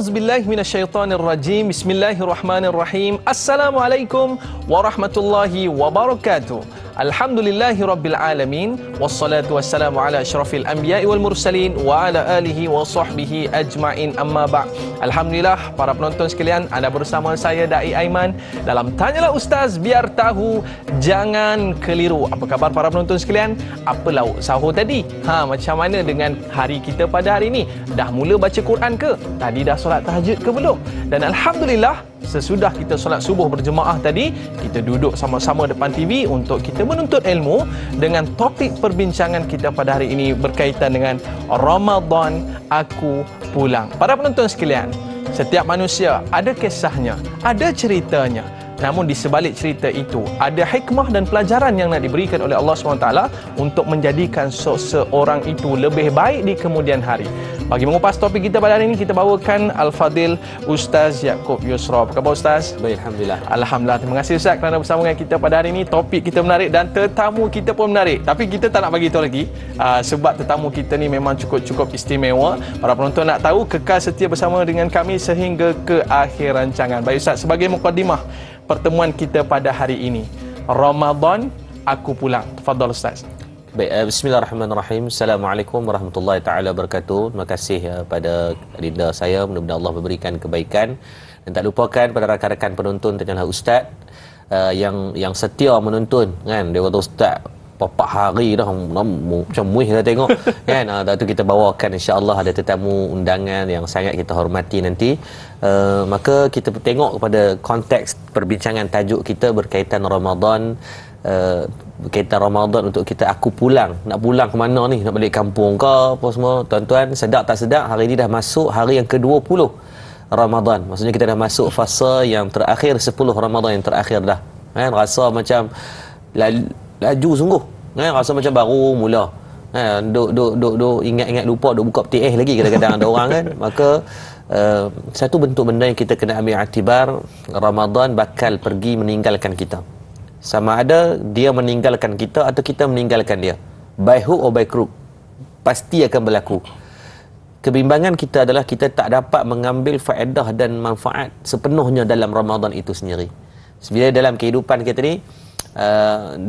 A'udzubillahi minasyaitonirrajim. Bismillahirrahmanirrahim. Assalamualaikum warahmatullahi wabarakatuh. Alhamdulillahirabbil alamin wassalatu wassalamu ala asyrafil anbiya'i wal mursalin wa ala alihi wa sahbihi ajma'in, amma ba'. Alhamdulillah para penonton sekalian, anda bersama saya Dai Aiman dalam Tanyalah Ustaz Biar Tahu Jangan Keliru. Apa khabar para penonton sekalian? Apa lauk sahur tadi? Macam mana dengan hari kita pada hari ini? Dah mula baca Quran ke? Tadi dah solat tahajud ke belum? Dan alhamdulillah, sesudah kita solat subuh berjemaah tadi, kita duduk sama-sama depan TV untuk kita menuntut ilmu dengan topik perbincangan kita pada hari ini berkaitan dengan Ramadan Aku Pulang. Para penonton sekalian, setiap manusia ada kisahnya, ada ceritanya. Namun di sebalik cerita itu ada hikmah dan pelajaran yang nak diberikan oleh Allah SWT untuk menjadikan seseorang itu lebih baik di kemudian hari. Bagi mengupas topik kita pada hari ini, kita bawakan Al-Fadil Ustaz Yaakob Yusra. Apa khabar Ustaz? Baik, Alhamdulillah. Alhamdulillah. Terima kasih Ustaz kerana bersama dengan kita pada hari ini. Topik kita menarik dan tetamu kita pun menarik. Tapi kita tak nak bagi tahu lagi sebab tetamu kita ni memang cukup istimewa. Para penonton nak tahu, kekal setia bersama dengan kami sehingga ke akhir rancangan. Baik Ustaz, sebagai mukadimah pertemuan kita pada hari ini, Ramadan Aku Pulang. Tafadhal Ustaz. Baik, bismillahirrahmanirrahim. Assalamualaikum warahmatullahi taala wabarakatuh. Terima kasih pada adinda saya, mudah-mudahan Allah memberikan kebaikan, dan tak lupakan pada rakan-rakan penonton Tanyalah Ustaz yang setia menonton kan. Dia kata Ustaz papak hari dah macam muih dah tengok kan. Tu kita bawakan insya-Allah ada tetamu undangan yang sangat kita hormati nanti. Maka kita tengok kepada konteks perbincangan tajuk kita berkaitan Ramadan, berkaitan Ramadan untuk kita. Aku pulang, nak pulang ke mana ni? Nak balik kampung ke apa semua? Tuan-tuan, sedar tak sedar hari ini dah masuk hari yang ke-20 Ramadan. Maksudnya kita dah masuk fasa yang terakhir, 10 Ramadan yang terakhir dah kan. Rasa macam laju sungguh kan, rasa macam baru mula kan. Duk ingat-ingat lupa, duk buka peti lagi kadang-kadang ada orang kan. Maka satu bentuk benda yang kita kena ambil iktibar, Ramadan bakal pergi meninggalkan kita. Sama ada dia meninggalkan kita atau kita meninggalkan dia, by hook or by crook, pasti akan berlaku. Kebimbangan kita adalah kita tak dapat mengambil faedah dan manfaat sepenuhnya dalam Ramadan itu sendiri. Sebenarnya dalam kehidupan kita ni,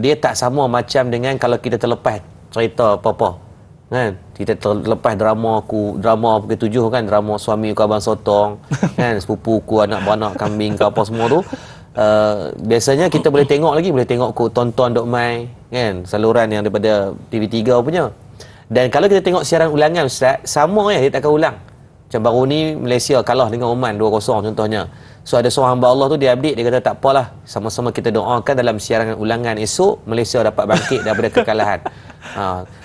dia tak sama macam dengan kalau kita terlepas cerita apa-apa kan. Kita terlepas drama ke-7 kan, drama suami ku abang sotong kan, sepupu ku anak beranak kambing ke apa semua tu. Biasanya kita boleh tengok lagi, boleh tengok ku tonton dok mai kan, saluran yang daripada TV3 punya. Dan kalau kita tengok siaran ulangan Ustaz, sama ya, dia takkan ulang. Macam baru ni Malaysia kalah dengan Oman 2-0 contohnya. So ada seorang hamba Allah tu dia update, dia kata tak apalah, sama-sama kita doakan dalam siaran ulangan esok Malaysia dapat bangkit daripada kekalahan.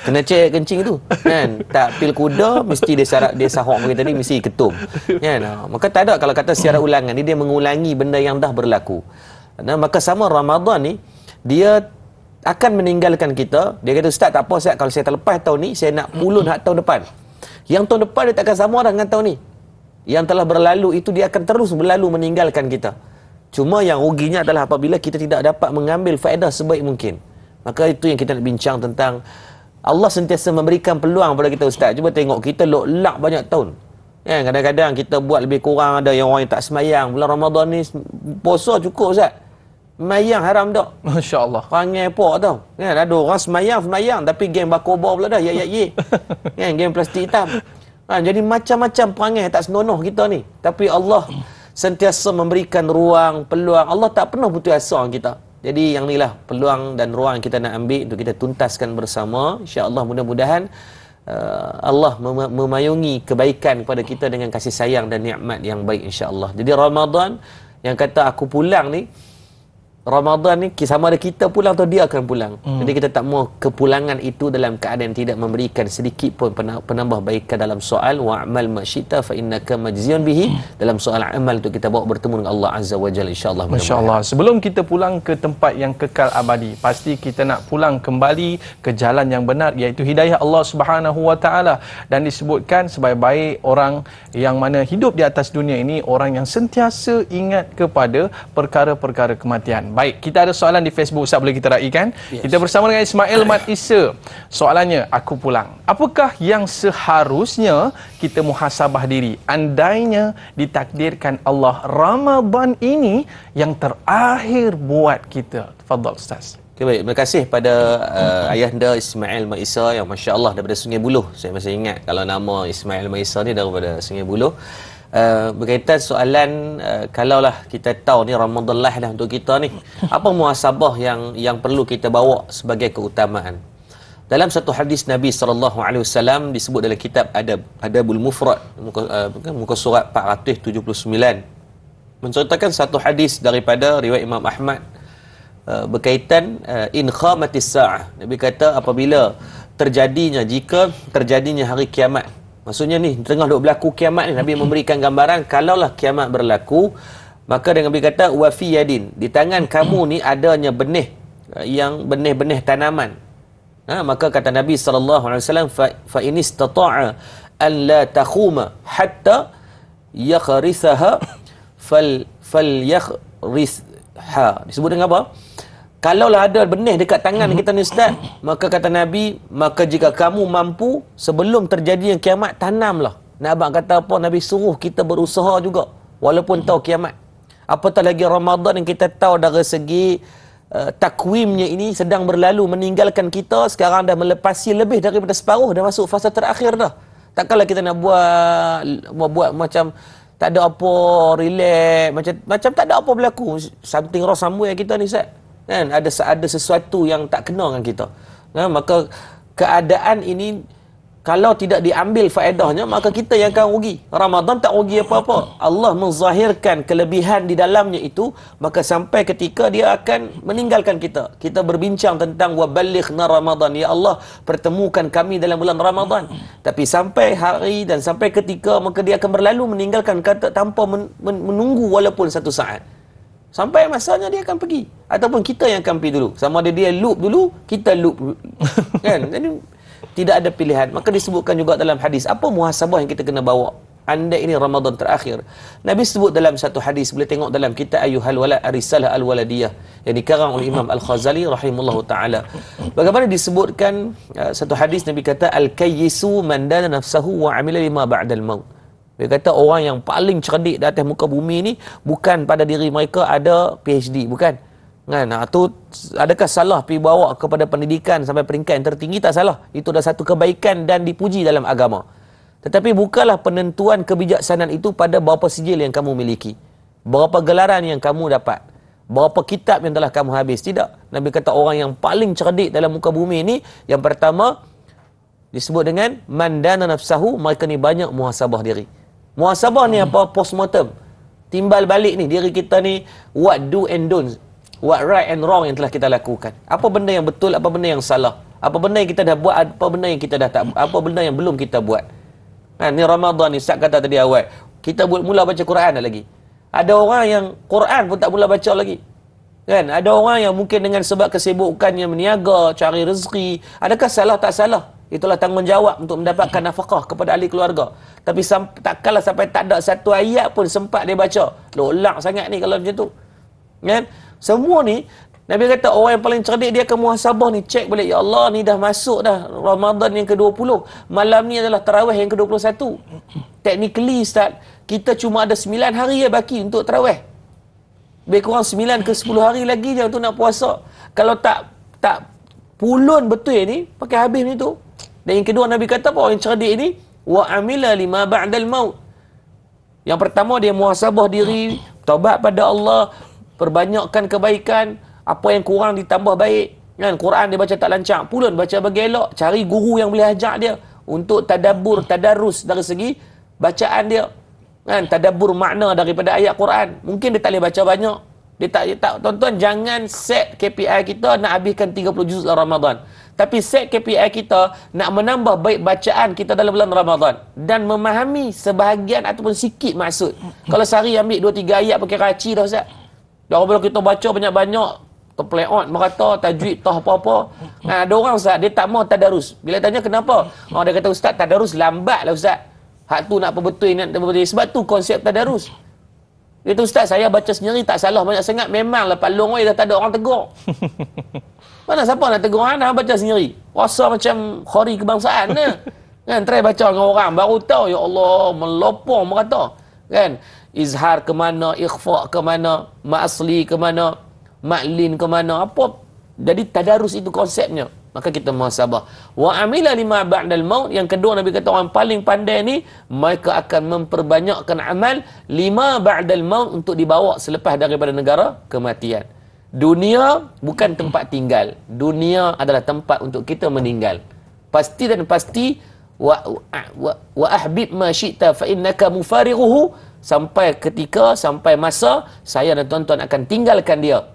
Kena cek kencing tu kan. Tak pil kuda mesti dia sahok bagi tadi mesti ketum kan. Maka tak ada kalau kata siaran ulangan ni dia mengulangi benda yang dah berlaku. Maka sama Ramadan ni dia akan meninggalkan kita. Dia kata Ustaz tak apa Ustaz, kalau saya terlepas tahun ni saya nak pulun hak tahun depan. Yang tahun depan dia takkan sama dah dengan tahun ni. Yang telah berlalu itu dia akan terus berlalu meninggalkan kita. Cuma yang ruginya adalah apabila kita tidak dapat mengambil faedah sebaik mungkin. Maka itu yang kita nak bincang tentang. Allah sentiasa memberikan peluang kepada kita Ustaz. Cuba tengok kita lak banyak tahun kan, kadang-kadang kita buat lebih kurang. Ada yang orang yang tak semayang bulan Ramadan ni, puasa cukup Ustaz, semayang haram tak? Masya-Allah. Perangai apa tau kan. Ada orang semayang tapi geng bakobar pula dah, ye kan, geng plastik hitam kan. Jadi macam-macam perangai tak senonoh kita ni. Tapi Allah sentiasa memberikan ruang, peluang. Allah tak pernah putus asa kita. Jadi yang inilah peluang dan ruang yang kita nak ambil untuk kita tuntaskan bersama. InsyaAllah mudah-mudahan Allah memayungi kebaikan kepada kita dengan kasih sayang dan nikmat yang baik insya-Allah. Jadi Ramadan yang kata aku pulang ni, Ramadan ni sama ada kita pulang atau dia akan pulang. Jadi kita tak mau kepulangan itu dalam keadaan tidak memberikan sedikit pun penambah baikan dalam soal wa'mal ma syi'ta fa innaka majziyun bihi. Dalam soal amal tu kita bawa bertemu dengan Allah Azza wa Jalla insya-Allah. Masya-Allah. Sebelum kita pulang ke tempat yang kekal abadi, pasti kita nak pulang kembali ke jalan yang benar, iaitu hidayah Allah Subhanahu wa taala. Dan disebutkan sebaik-baik orang yang mana hidup di atas dunia ini orang yang sentiasa ingat kepada perkara-perkara kematian. Baik, kita ada soalan di Facebook, Ustaz, boleh kita raikan? Yes. Kita bersama dengan Ismail Mat Isa. Soalannya, aku pulang. Apakah yang seharusnya kita muhasabah diri andainya ditakdirkan Allah Ramadan ini yang terakhir buat kita? Tafadhal Ustaz. Okay, baik. Terima kasih pada ayahanda Ismail Mat Isa yang Masya Allah daripada Sungai Buloh. Saya masih ingat kalau nama Ismail Mat Isa ni daripada Sungai Buloh. Berkaitan soalan kalaulah kita tahu ni Ramadan lah dah untuk kita ni, apa muhasabah yang perlu kita bawa sebagai keutamaan? Dalam satu hadis Nabi SAW disebut dalam kitab Adabul Mufrad muka surat 479 menceritakan satu hadis daripada riwayat Imam Ahmad berkaitan in khamatis sa'ah. Nabi kata apabila jika terjadinya hari kiamat. Maksudnya ni tengah duk berlaku kiamat ni, Nabi memberikan gambaran kalaulah kiamat berlaku, maka dengan Nabi kata wa fi yadin, di tangan kamu ni adanya benih benih tanaman. Maka kata Nabi SAW fa in istata'a an la takhuma hatta yakhrisaha falyakhrisha. Disebut dengan apa? Kalaulah ada benih dekat tangan kita ni Ustaz, maka kata Nabi, maka jika kamu mampu sebelum terjadinya kiamat, tanamlah. Nak abang kata apa? Nabi suruh kita berusaha juga walaupun tahu kiamat. Apatah lagi Ramadan yang kita tahu dari segi takwimnya ini sedang berlalu meninggalkan kita, sekarang dah melepasi lebih daripada separuh, dah masuk fasa terakhir dah. Takkanlah kita nak buat macam tak ada apa, relax, macam tak ada apa berlaku, something wrong somewhere kita ni Ustaz. Kan ada sesuatu yang tak kena dengan kita. Maka keadaan ini kalau tidak diambil faedahnya, maka kita yang akan rugi. Ramadan tak rugi apa-apa. Allah menzahirkan kelebihan di dalamnya itu, maka sampai ketika dia akan meninggalkan kita. Kita berbincang tentang waballighna Ramadan, ya Allah pertemukan kami dalam bulan Ramadan. Tapi sampai hari dan sampai ketika, maka dia akan berlalu meninggalkan kata tanpa menunggu walaupun satu saat. Sampai masanya dia akan pergi, ataupun kita yang akan pergi dulu. Sama ada dia loop dulu, kita loop kan. Jadi tidak ada pilihan. Maka disebutkan juga dalam hadis, apa muhasabah yang kita kena bawa andai ini Ramadan terakhir. Nabi sebut dalam satu hadis, boleh tengok dalam kitab Ayyuhal Walad Risalah Al-Waladiyah yang dikarang oleh Imam Al-Khazali rahimahullahu taala. Bagaimana disebutkan satu hadis, Nabi kata al-kayyisu man dana nafsahu wa amila lima ba'dal maut. Dia kata orang yang paling cerdik di atas muka bumi ni bukan pada diri mereka ada PhD, bukan. Kan? Tu adakah salah pergi bawa kepada pendidikan sampai peringkat yang tertinggi? Tak salah. Itu dah satu kebaikan dan dipuji dalam agama. Tetapi bukanlah penentuan kebijaksanaan itu pada berapa sijil yang kamu miliki, berapa gelaran yang kamu dapat, berapa kitab yang telah kamu habis. Tidak. Nabi kata orang yang paling cerdik dalam muka bumi ini, yang pertama disebut dengan mandana nafsahu, mereka ni banyak muhasabah diri. Muhasabah ni apa? Postmortem. Timbal balik ni diri kita ni, what do and don't, what right and wrong yang telah kita lakukan. Apa benda yang betul, apa benda yang salah, apa benda yang kita dah buat, apa benda yang kita dah tak, apa benda yang belum kita buat. Ni Ramadan ni, Ustaz kata tadi awal, kita mula baca Quran dah lagi. Ada orang yang Quran pun tak mula baca lagi. Kan? Ada orang yang mungkin dengan sebab kesibukannya meniaga, cari rezeki. Adakah salah? Tak salah. Itulah tanggungjawab untuk mendapatkan nafkah kepada ahli keluarga. Tapi takkanlah sampai tak ada satu ayat pun sempat dia baca. Lolak sangat ni kalau macam tu. Kan? Semua ni, Nabi kata orang yang paling cerdik dia akan muhasabah ni. Cek balik, ya Allah ni dah masuk dah Ramadan yang ke-20. Malam ni adalah tarawih yang ke-21. Technically Ustaz, kita cuma ada 9 hari je baki untuk tarawih. Lebih kurang 9 ke 10 hari lagi je untuk nak puasa. Kalau tak pulun betul ni, pakai habis ni tu. Dan yang kedua Nabi kata apa? Orang yang cerdik ini wa amila lima ba'dal maut. Yang pertama dia muhasabah diri, taubat pada Allah, perbanyakkan kebaikan, apa yang kurang ditambah baik. Kan? Quran dia baca tak lancar, pulun baca bagi elok, cari guru yang boleh ajak dia untuk tadabbur, tadarus dari segi bacaan dia. Kan? Tadabbur makna daripada ayat Quran. Mungkin dia tak boleh baca banyak. Dia tak tuan-tuan, jangan set KPI kita nak habiskan 30 juz dalam Ramadan. Tapi set KPI kita nak menambah baik bacaan kita dalam bulan Ramadan dan memahami sebahagian ataupun sikit maksud. Kalau sehari ambil 2-3 ayat pakai raci dah Ustaz. Dah bila kita baca banyak-banyak, terpleot merata tajwid tah apa-apa. Ada orang Ustaz, dia tak mau tadarus. Bila tanya kenapa? Dia kata Ustaz, tadarus lambatlah Ustaz. Hak tu nak apa betul, nak apa betul. Sebab tu konsep tadarus. Dia kata, Ustaz, saya baca sendiri tak salah banyak sangat. Memanglah Pak Long dah tak ada orang tegur. Mana siapa nak tegur anak baca sendiri? Rasa macam khori kebangsaan ni. Kan, try baca dengan orang baru tahu, ya Allah, melopong merata. Kan? Izhar ke mana, ikhfa ke mana, ma'asli ke mana, ma'lin ke mana, apa. Jadi tadarus itu konsepnya. Maka kita muhasabah. Wa amila lima ba'dal maut. Yang kedua, Nabi kata orang paling pandai ni, mereka akan memperbanyakkan amal lima ba'dal maut untuk dibawa selepas daripada negara kematian. Dunia bukan tempat tinggal. Dunia adalah tempat untuk kita meninggal. Pasti dan pasti wa ahbib ma syi'ta fa innaka mufarighuhu, sampai ketika, sampai masa saya dan tuan-tuan akan tinggalkan dia.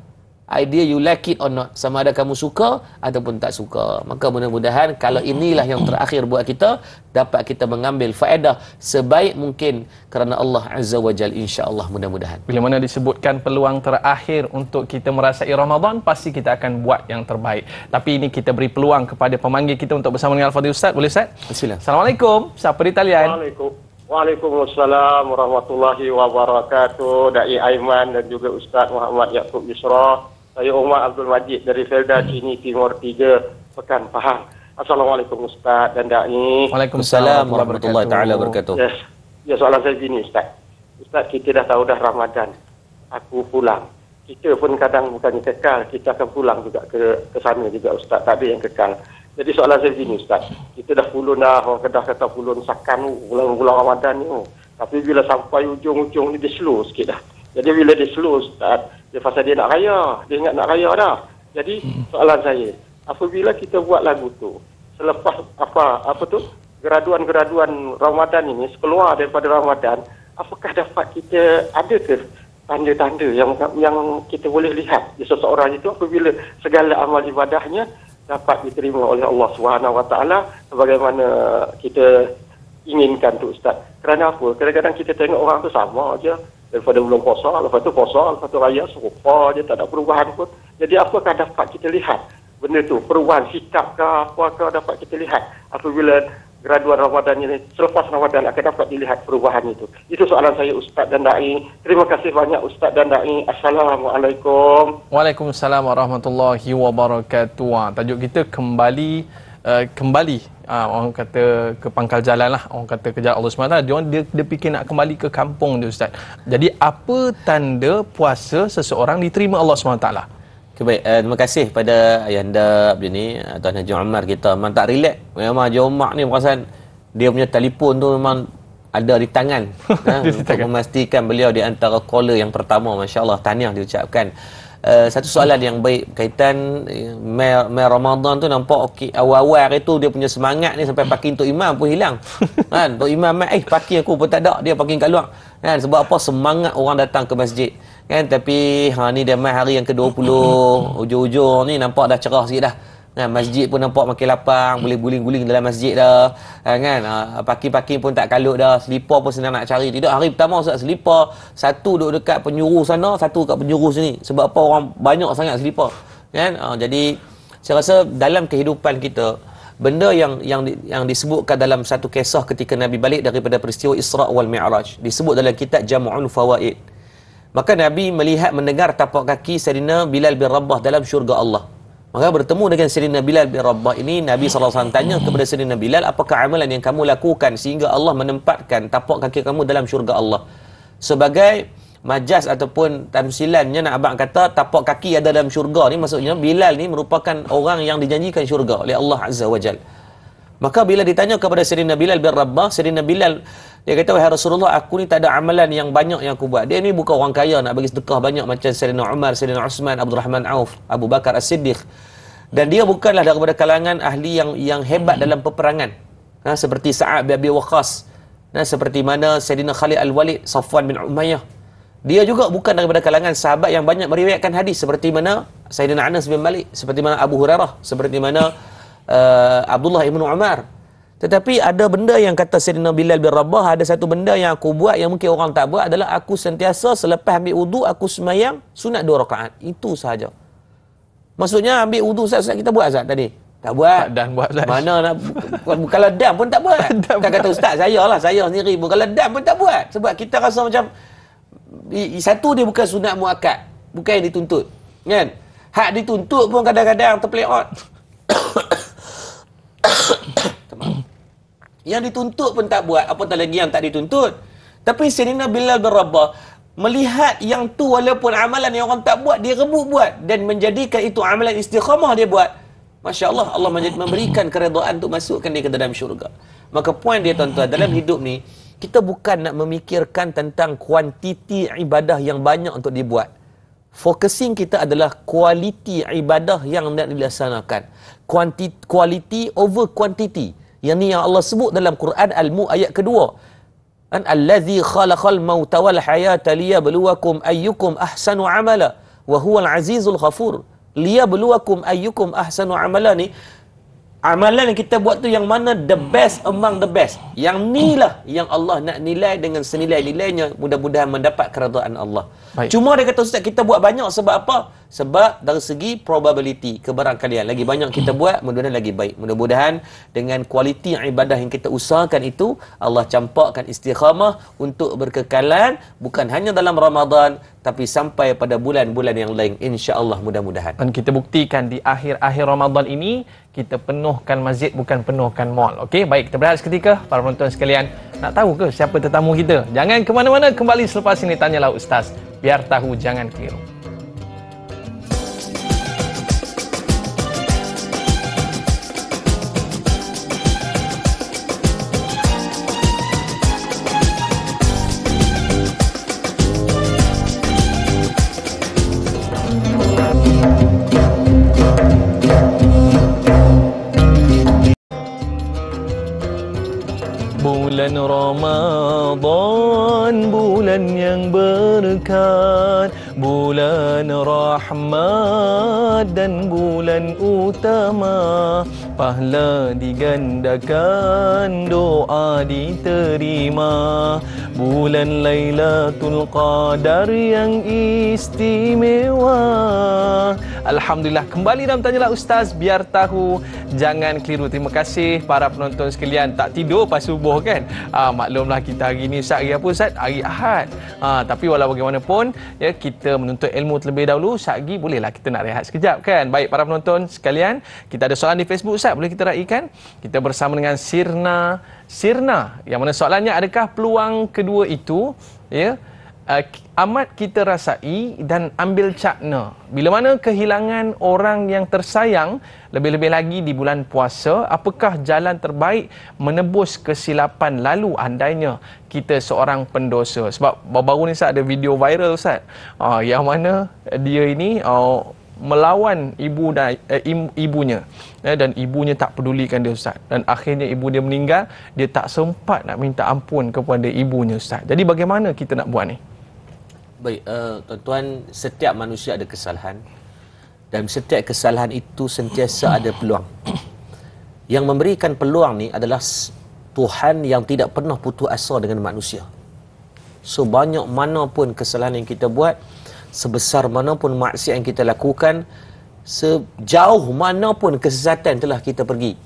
Idea you like it or not, sama ada kamu suka ataupun tak suka. Maka mudah-mudahan kalau inilah yang terakhir buat kita, dapat kita mengambil faedah sebaik mungkin kerana Allah Azza wa Jal, insya-Allah, mudah-mudahan. Bila mana disebutkan peluang terakhir untuk kita merasai Ramadan, pasti kita akan buat yang terbaik. Tapi ini kita beri peluang kepada pemanggil kita untuk bersama dengan Al-Fadhil Ustaz. Boleh Ustaz? Bismillah. Assalamualaikum. Siapa di talian? Waalaikumsalam warahmatullahi wabarakatuh. Dai Aiman dan juga Ustaz Muhammad Yaakob Yusra. Saya Umar Abdul Majid dari Felda Cini Timur 3, Pekan Pahang. Assalamualaikum Ustaz dan Dai. Waalaikumsalam warahmatullahi taala wabarakatuh. Yes. Ya, soalan saya gini Ustaz. Ustaz, kita dah tahu dah Ramadan. Aku pulang. Kita pun kadang bukannya kekal, kita akan pulang juga ke sana juga Ustaz. Tak ada yang kekal. Jadi soalan saya gini Ustaz. Kita dah pulun dah, orang Kedah kata pulun sakan bulan Ramadan ni. Tapi bila sampai ujung-ujung ni dia slow sikit dah. Jadi bila dia slow Ustaz, dia pasal dia nak raya, dia ingat nak raya dah. Jadi soalan saya, apabila kita buat lagu tu selepas apa tu graduan Ramadan ini, keluar daripada Ramadan, apakah dapat kita ada ke tanda-tanda yang kita boleh lihat di seseorang itu apabila segala amal ibadahnya dapat diterima oleh Allah Subhanahu Wa Taala sebagaimana kita inginkan tu Ustaz. Kerana apa? Kadang-kadang kita tengok orang tu sama aja daripada bulan puasa, lepas tu raya serupa je, tak ada perubahan pun. Jadi apakah dapat kita lihat benda tu, perubahan sikap ke apakah dapat kita lihat apabila graduan Ramadan ini, selepas Ramadan akan dapat dilihat perubahan itu. Itu soalan saya Ustaz dan Dai. Terima kasih banyak Ustaz dan Dai. Assalamualaikum. Waalaikumsalam warahmatullahi wabarakatuh. Tajuk kita kembali orang kata ke pangkal jalan lah, orang kata ke jalan Allah SWT. Dia fikir nak kembali ke kampung dia Ustaz. Jadi apa tanda puasa seseorang diterima Allah SWT? Okay, baik. Terima kasih pada Ayahanda ni, Tuan Haji Ammar kita. Memang tak relax. Memang Haji Ammar ni perasan dia punya telefon tu memang ada di tangan. Untuk memastikan beliau di antara caller yang pertama. Masya Allah, tahniah diucapkan. Satu soalan yang baik berkaitan Mai Ramadan tu nampak okey, awal-awal hari tu dia punya semangat ni sampai parking Tok Imam pun hilang. Kan, Tok Imam parking aku pun tak ada, dia parking kat luar. Kan, sebab apa? Semangat orang datang ke masjid. Kan, tapi ni dia mai hari yang ke-20, hujung-hujung ni nampak dah cerah sikit dah. Kan, masjid pun nampak makin lapang, boleh guling-guling dalam masjid dah. Kan, parking-parking pun tak kalut dah, selipar pun senang nak cari. Tidak, hari pertama Ustaz, selipar satu duduk dekat penjuru sana, satu dekat penjuru sini. Sebab apa? Orang banyak sangat selipar. Kan, jadi saya rasa dalam kehidupan kita, benda yang disebutkan dalam satu kisah ketika Nabi balik daripada peristiwa Isra' wal Mi'raj, disebut dalam kitab Jam'ul Fawaid. Maka Nabi melihat, mendengar tapak kaki Sayyidina Bilal bin Rabah dalam syurga Allah. Maka bertemu dengan Sayyidina Bilal bin Rabah ini, Nabi SAW tanya kepada Sayyidina Bilal, apakah amalan yang kamu lakukan sehingga Allah menempatkan tapak kaki kamu dalam syurga Allah? Sebagai majaz ataupun tamsilannya, nak abang kata tapak kaki ada dalam syurga ni, maksudnya Bilal ni merupakan orang yang dijanjikan syurga oleh Allah Azza wa Jal. Maka bila ditanya kepada Sayyidina Bilal bin Rabah, Sayyidina Bilal dia kata, wahai Rasulullah, aku ni tak ada amalan yang banyak yang aku buat. Dia ni bukan orang kaya nak bagi sedekah banyak macam Sayyidina Umar, Sayyidina Uthman, Abdul Rahman Auf, Abu Bakar As-Siddiq. Dan dia bukanlah daripada kalangan ahli yang hebat dalam peperangan. Seperti Sa'ad bin Abi Waqqas. Seperti mana Sayyidina Khalid Al-Walid, Safwan bin Umayyah. Dia juga bukan daripada kalangan sahabat yang banyak meriwayatkan hadis. Seperti mana Sayyidina Anas bin Malik, seperti mana Abu Hurairah, seperti mana Abdullah ibn Umar. Tetapi ada benda yang kata Sayyidina Bilal bin Rabah, ada satu benda yang aku buat yang mungkin orang tak buat, adalah aku sentiasa selepas ambil wudu aku sembahyang sunat 2 rakaat. Itu sahaja. Maksudnya ambil wudu Ustaz kita buat Ustaz tadi? Tak buat. Tak dan buat Ustaz. Mana nak kalau dam pun tak buat. Tak kata Ustaz, saya sendiri pun kalau dam pun tak buat. Sebab kita rasa macam Satu, dia bukan sunat muakkad, bukan yang dituntut, kan? Hak dituntut pun kadang-kadang terpeleot. Yang dituntut pun tak buat, apatah lagi yang tak dituntut. Tapi Sayyidina Bilal bin Rabah melihat yang tu, walaupun amalan yang orang tak buat, dia rebut buat dan menjadikan itu amalan istiqamah dia buat. Masya Allah, Allah memberikan keredaan untuk masukkan dia ke dalam syurga. Maka poin dia tuan-tuan, dalam hidup ni kita bukan nak memikirkan tentang kuantiti ibadah yang banyak untuk dibuat. Focusing kita adalah kualiti ibadah yang nak dilaksanakan. Quality over quantity. Yang ni yang Allah sebut dalam Quran Al-Mu ayat kedua. Allazi khalaqal mauta wal hayata liyabluwakum ayyukum ahsanu amala wa huwal azizul ghafur. Liyabluwakum ayyukum ahsanu amala ni, amalan yang kita buat tu yang mana the best among the best. Yang ni lah yang Allah nak nilai dengan senilai-nilainya, mudah-mudahan mendapat keredaan Allah. Baik. Cuma dia kata, Ustaz, kita buat banyak sebab apa? Sebab dari segi probability, kebarangkalian. Lagi banyak kita buat, mudah-mudahan lagi baik. Mudah-mudahan dengan kualiti ibadah yang kita usahakan itu, Allah campakkan istiqamah untuk berkekalan, bukan hanya dalam Ramadan, tapi sampai pada bulan-bulan yang lain, insya-Allah, mudah-mudahan. Dan kita buktikan di akhir-akhir Ramadan ini, kita penuhkan masjid, bukan penuhkan mall. Okey, baik, kita berehat seketika. Para penonton sekalian, nak tahu ke siapa tetamu kita? Jangan ke mana-mana, kembali selepas ini Tanyalah Ustaz. Biar tahu, jangan keliru. Bulan Ramadan, bulan yang berkat, bulan rahmat dan bulan utama. Pahala digandakan, doa diterima. Bulan Lailatul Qadar yang istimewa. Alhamdulillah, kembali dalam Tanyalah Ustaz, biar tahu, jangan keliru. Terima kasih para penonton sekalian. Tak tidur pas subuh kan? Maklumlah kita hari ni, Ustaz, hari apa Ustaz? Hari Ahad. Tapi walau bagaimanapun, ya, kita menuntut ilmu terlebih dahulu. Sehari bolehlah kita nak rehat sekejap kan? Baik para penonton sekalian, kita ada soalan di Facebook Ustaz, boleh kita raikan? Kita bersama dengan Sirna, yang mana soalannya, adakah peluang kedua itu, ya, amat kita rasai dan ambil cakna bila mana kehilangan orang yang tersayang, lebih-lebih lagi di bulan puasa? Apakah jalan terbaik menebus kesilapan lalu andainya kita seorang pendosa? Sebab baru-baru ni Ustaz ada video viral Ustaz, yang mana dia ini melawan ibunya, dan ibunya tak pedulikan dia Ustaz, dan akhirnya ibu dia meninggal. Dia tak sempat nak minta ampun kepada ibunya Ustaz. Jadi bagaimana kita nak buat ni? Baik, tuan-tuan, setiap manusia ada kesalahan, dan setiap kesalahan itu sentiasa ada peluang. Yang memberikan peluang ni adalah Tuhan yang tidak pernah putus asa dengan manusia. So banyak mana pun kesalahan yang kita buat, sebesar mana pun maksiat yang kita lakukan, sejauh mana pun kesesatan telah kita pergi,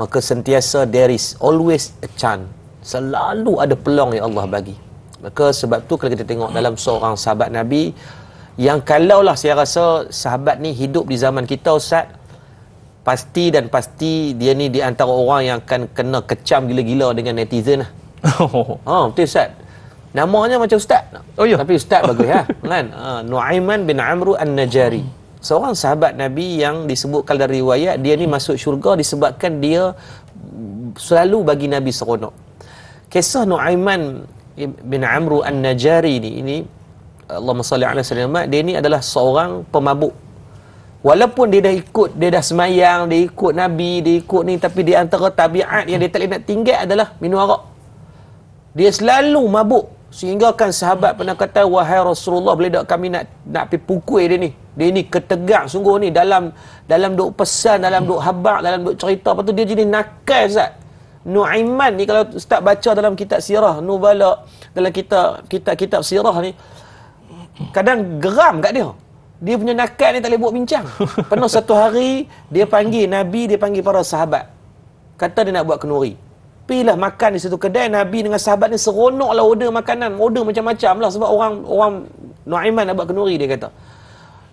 maka sentiasa there is always a chance. Selalu ada peluang yang Allah bagi. Maka sebab tu kalau kita tengok dalam seorang sahabat Nabi, yang kalaulah saya rasa sahabat ni hidup di zaman kita Ustaz, pasti dia ni di antara orang yang akan kena kecam gila-gila dengan netizen lah. Betul Ustaz. Namanya macam Ustaz. Oh ya. Tapi Ustaz bagus kan? Nuaiman bin Amru An-Najari. Seorang sahabat Nabi yang disebutkan dari riwayat, dia ni masuk syurga disebabkan dia selalu bagi Nabi seronok. Kisah Nuaiman bin Amru An-Najari ini Allahumma salli ala sayyidina, dia ni adalah seorang pemabuk. Walaupun dia dah semayang, dia ikut Nabi, dia ikut ni, tapi di antara tabiat yang dia tak boleh nak tinggal adalah minum arak. Dia selalu mabuk, sehingga kan sahabat pernah kata, wahai Rasulullah, boleh tak kami nak pergi pukul dia ni? Dia ni ketegang sungguh ni, dalam duk pesan, dalam duk habaq, dalam duk cerita. Lepas tu dia jenis nakal Ustaz. Nuaiman ni, kalau Ustaz baca dalam kitab sirah Nubala, dalam kitab sirah ni, kadang geram kat dia. Dia punya nakal ni tak boleh buat bincang. Pernah satu hari dia panggil Nabi, dia panggil para sahabat. Kata dia nak buat kenduri. pilah makan di satu kedai, Nabi dengan sahabat ni seronok lah order makanan, order macam-macam lah, sebab orang Nuaiman nak buat kenduri, dia kata.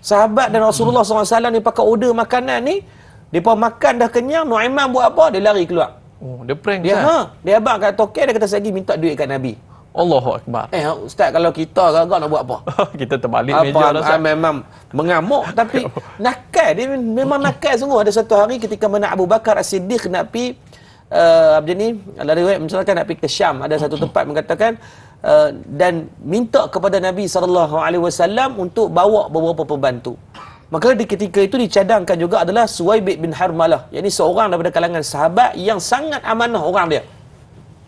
Sahabat dan Rasulullah SAW ni pakai order makanan ni, mereka makan dah kenyang, Nuaiman buat apa? Dia lari keluar. Oh, dia prank Dia Ustaz. dia abang kat token, dia kata lagi minta duit kat Nabi. Allahu Akbar. Ustaz, kalau kita agak nak buat apa? Kita terbalik meja lah Ustaz. Memang mengamuk, tapi nakal, dia memang nakal sungguh. Ada satu hari ketika mana Abu Bakar As-Siddiq nak pergi ada riwayat menceritakan nak pergi ke Syam, ada satu tempat mengatakan dan minta kepada Nabi SAW untuk bawa beberapa pembantu. Maka di ketika itu dicadangkan juga adalah Suwaib bin Harmalah, yakni seorang daripada kalangan sahabat yang sangat amanah orang dia.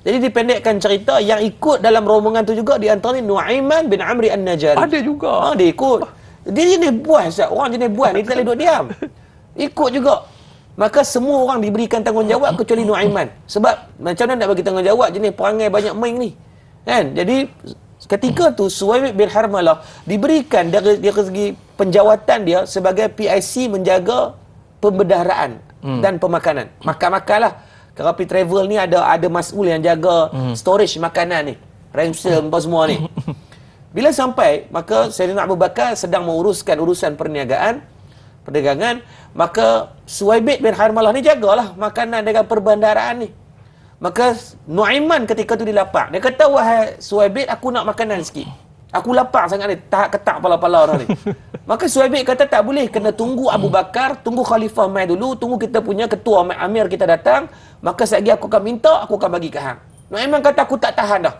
Jadi dipendekkan cerita, yang ikut dalam rombongan tu juga di antara ni Nuaiman bin Amri An-Najari. Ada juga. Dia ikut. Dia jenis buas, orang jenis buas ni, dia tak boleh duduk diam. Ikut juga. Maka semua orang diberikan tanggungjawab kecuali Nuaiman. Sebab macam mana nak bagi tanggungjawab jenis perangai banyak main ni. Kan? Jadi ketika tu Suwaib bin Harmalah diberikan dari segi penjawatan dia sebagai PIC menjaga pembendaharaan dan pemakanan. Makan-makan lah. Kalau pergi travel ni ada mas'ul yang jaga storage makanan ni. Ransom apa semua ni. Bila sampai, maka Sayyidina Abu Bakar sedang menguruskan urusan perdagangan, maka Suwaib bin Harmalah ni jagalah makanan dengan perbendaharaan ni. Maka Nuaiman ketika tu dia lapar. Dia kata, wahai Suwaib, aku nak makanan sikit. Aku lapar sangat ni, tahap ketak pala-pala dah ni. Maka Suwaib kata tak boleh, kena tunggu Abu Bakar, tunggu Khalifah mai dulu, tunggu kita punya ketua Amir kita datang, maka sekejap aku akan minta, aku akan bagi ke hang. Nuaiman kata aku tak tahan dah.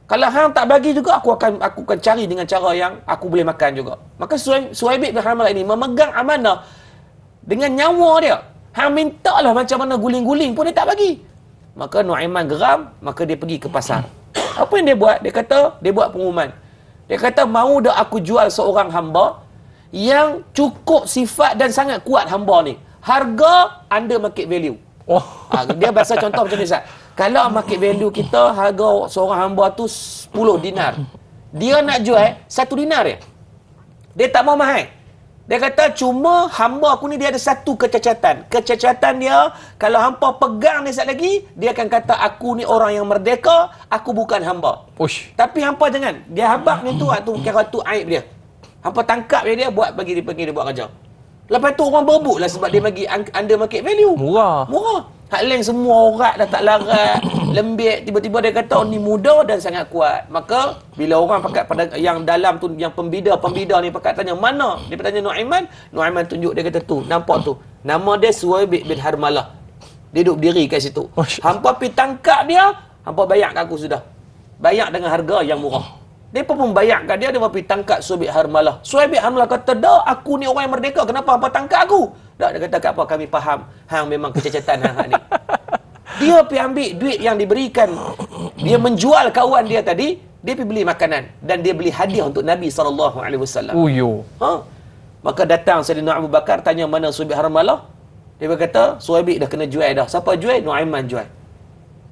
Kalau hang tak bagi juga, aku akan cari dengan cara yang aku boleh makan juga. Maka Suwaib bin Harmalah ini memegang amanah dengan nyawa dia. Hang minta lah macam mana guling-guling pun dia tak bagi. Maka Nuaiman geram, maka dia pergi ke pasar. Apa yang dia buat? Dia kata, dia buat pengumuman. Dia kata, mau dah aku jual seorang hamba yang cukup sifat dan sangat kuat hamba ni. Harga under market value. Oh. Dia bahasa contoh macam ni, Ustaz. Kalau market value kita, harga seorang hamba tu 10 dinar. Dia nak jual 1 dinar dia. Dia tak mau mahal. Dia kata, cuma hamba aku ni dia ada satu kecacatan. Kecacatan dia, kalau hampa pegang ni sekali lagi, dia akan kata, aku ni orang yang merdeka, aku bukan hamba. Ush. Tapi hampa jangan. Dia habak ni tu, kira tu aib dia. Hampa tangkap dia buat bagi dia buat kerja. Lepas tu orang berebut lah sebab dia bagi under market value. Murah. Hak lain semua orang dah tak larat, lembik, tiba-tiba dia kata, oh, ni muda dan sangat kuat. Maka bila orang pakat pada yang dalam tu, yang pembida ni pakat tanya, mana? Dia bertanya Nuaiman tunjuk, dia kata tu, nampak tu. Nama dia Suwaib bin Harmalah. Dia duduk berdiri kat situ. Hampa pergi tangkap dia, hampa bayar kat aku sudah. Bayar dengan harga yang murah. Dia pun bayar kat dia pergi tangkap Suwaib bin Harmalah. Suwaib bin Harmalah kata, dah, aku ni orang yang merdeka, kenapa hampa tangkap aku? Tak, dia kata, kat apa kami faham, hang memang kecacatan hang ni. Dia pergi ambil duit yang diberikan. Dia menjual kawan dia tadi, dia pergi beli makanan dan dia beli hadiah untuk Nabi SAW. Uyo. Maka datang Sayyidina Abu Bakar tanya mana Suwaib bin Harmalah. Dia berkata, Suwaib dah kena jual dah. Siapa jual? Nuaiman jual.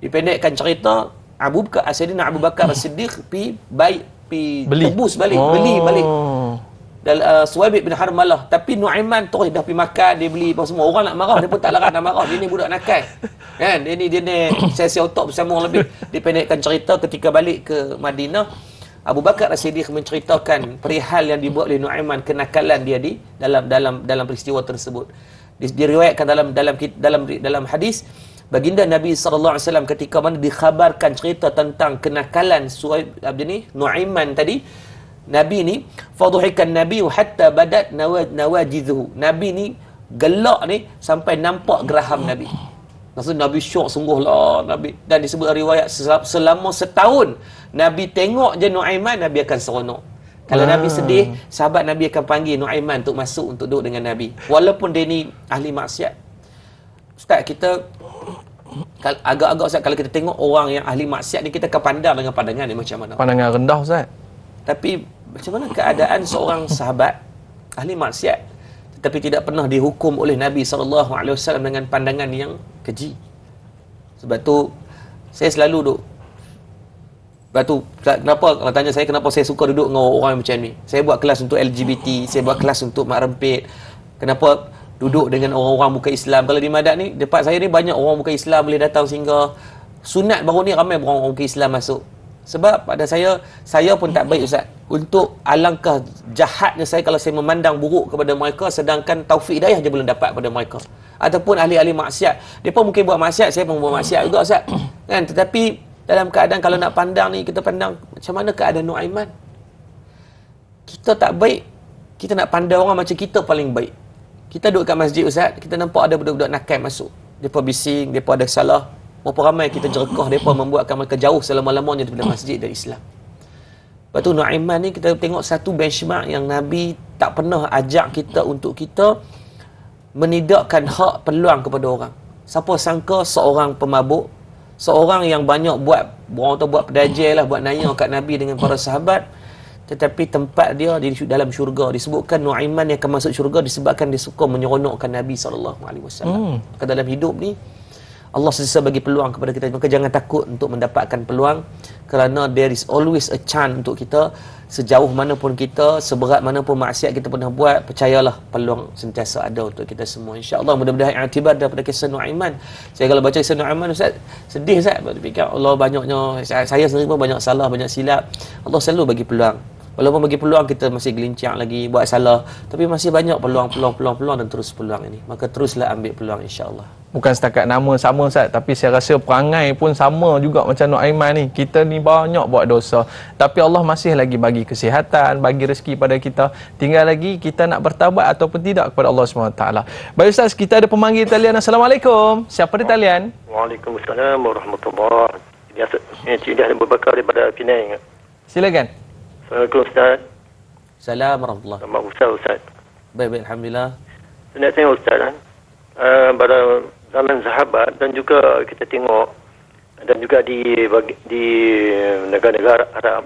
Dipendekkan cerita, Sayyidina Abu Bakar As-Siddiq pergi tebus balik, beli balik. Suwaib bin Harmalah. Tapi Nuaiman terus dah pergi makan, dia beli apa semua. Orang nak marah, dia pun tak larang nak marah. Dia ni budak nakal. Kan? Dia ni sesi otak bersama orang lebih. Dipendekkan cerita ketika balik ke Madinah, Abu Bakar As-Siddiq menceritakan perihal yang dibuat oleh Nuaiman, kenakalan dia di dalam peristiwa tersebut. Diriwayatkan dalam hadis, baginda Nabi SAW ketika mana dikhabarkan cerita tentang kenakalan Suwaib Nuaiman tadi, Nabi ni fadhuhikan Nabi hatta badat nawajidhu. Nabi ni gelak ni sampai nampak geraham Nabi. Maksud Nabi syok sungguhlah Nabi. Dan disebut riwayat selama setahun Nabi tengok je Nuaiman, Nabi akan seronok. Kalau Nabi sedih, sahabat Nabi akan panggil Nuaiman untuk masuk untuk duduk dengan Nabi. Walaupun dia ni ahli maksiat. Ustaz, kita agak-agak Ustaz, kalau kita tengok orang yang ahli maksiat ni, kita akan pandang dengan pandangan ni macam mana? Pandangan rendah Ustaz. Tapi macam mana keadaan seorang sahabat ahli maksiat tetapi tidak pernah dihukum oleh Nabi SAW dengan pandangan yang keji? Sebab tu saya selalu duduk. Sebab tu kenapa, kalau tanya saya kenapa saya suka duduk dengan orang yang macam ni, saya buat kelas untuk LGBT, saya buat kelas untuk mak rempit. Kenapa duduk dengan orang-orang bukan Islam? Kalau di Madak ni, dekat saya ni banyak orang bukan Islam boleh datang singgah. sunat baru ni ramai orang ke Islam masuk. Sebab pada saya pun tak baik Ustaz. Untuk alangkah jahatnya saya kalau saya memandang buruk kepada mereka sedangkan taufik hidayah je belum dapat pada mereka. Ataupun ahli-ahli maksiat. Mereka mungkin buat maksiat, saya pun buat maksiat juga Ustaz. Kan? Tetapi dalam keadaan kalau nak pandang ni, kita pandang macam mana keadaan Nuaiman. Kita tak baik. Kita nak pandang orang macam kita paling baik. Kita duduk kat masjid Ustaz, kita nampak ada budak-budak nakal masuk. Mereka bising, mereka ada salah. Berapa ramai kita jerekah mereka membuatkan mereka jauh selama-lamanya daripada masjid dan Islam. Lepas tu Nuaiman ni kita tengok satu benchmark yang Nabi tak pernah ajak kita untuk kita menidakkan hak peluang kepada orang. Siapa sangka seorang pemabuk, seorang yang banyak buat, orang tu buat pedajal lah, buat nanya kat Nabi dengan para sahabat, tetapi tempat dia di dalam syurga. Disebutkan Nuaiman yang akan masuk syurga disebabkan dia suka menyeronokkan Nabi SAW. Maka dalam hidup ni Allah sentiasa bagi peluang kepada kita. Maka jangan takut untuk mendapatkan peluang, kerana there is always a chance untuk kita. Sejauh mana pun kita, seberat mana pun maksiat kita pernah buat, percayalah peluang sentiasa ada untuk kita semua. InsyaAllah mudah-mudahan i'tibar daripada kisah Nuaiman. Saya kalau baca kisah Nuaiman Ustaz, sedih Ustaz. Fikir Allah banyaknya, saya sendiri pun banyak salah, banyak silap. Allah selalu bagi peluang. Walaupun bagi peluang kita masih gelincang lagi, buat salah, tapi masih banyak peluang dan terus peluang ini. Maka teruslah ambil peluang insya-Allah. Bukan setakat nama sama Ustaz, tapi saya rasa perangai pun sama juga macam Nuaiman ni. Kita ni banyak buat dosa, tapi Allah masih lagi bagi kesihatan, bagi rezeki pada kita. Tinggal lagi kita nak bertaubat ataupun tidak kepada Allah SWT. Baik Ustaz, kita ada pemanggil talian. Assalamualaikum. Siapa di talian? Waalaikumsalam warahmatullahi wabarakatuh. Cik Dah Abu Bakar daripada Penang. Silakan. Assalamualaikum Ustaz. Assalamualaikum warahmatullahi. Selamat Ustaz Ustaz. Baik, alhamdulillah. Saya nak tengok Ustaz pada zaman sahabat dan juga kita tengok dan juga di negara-negara Arab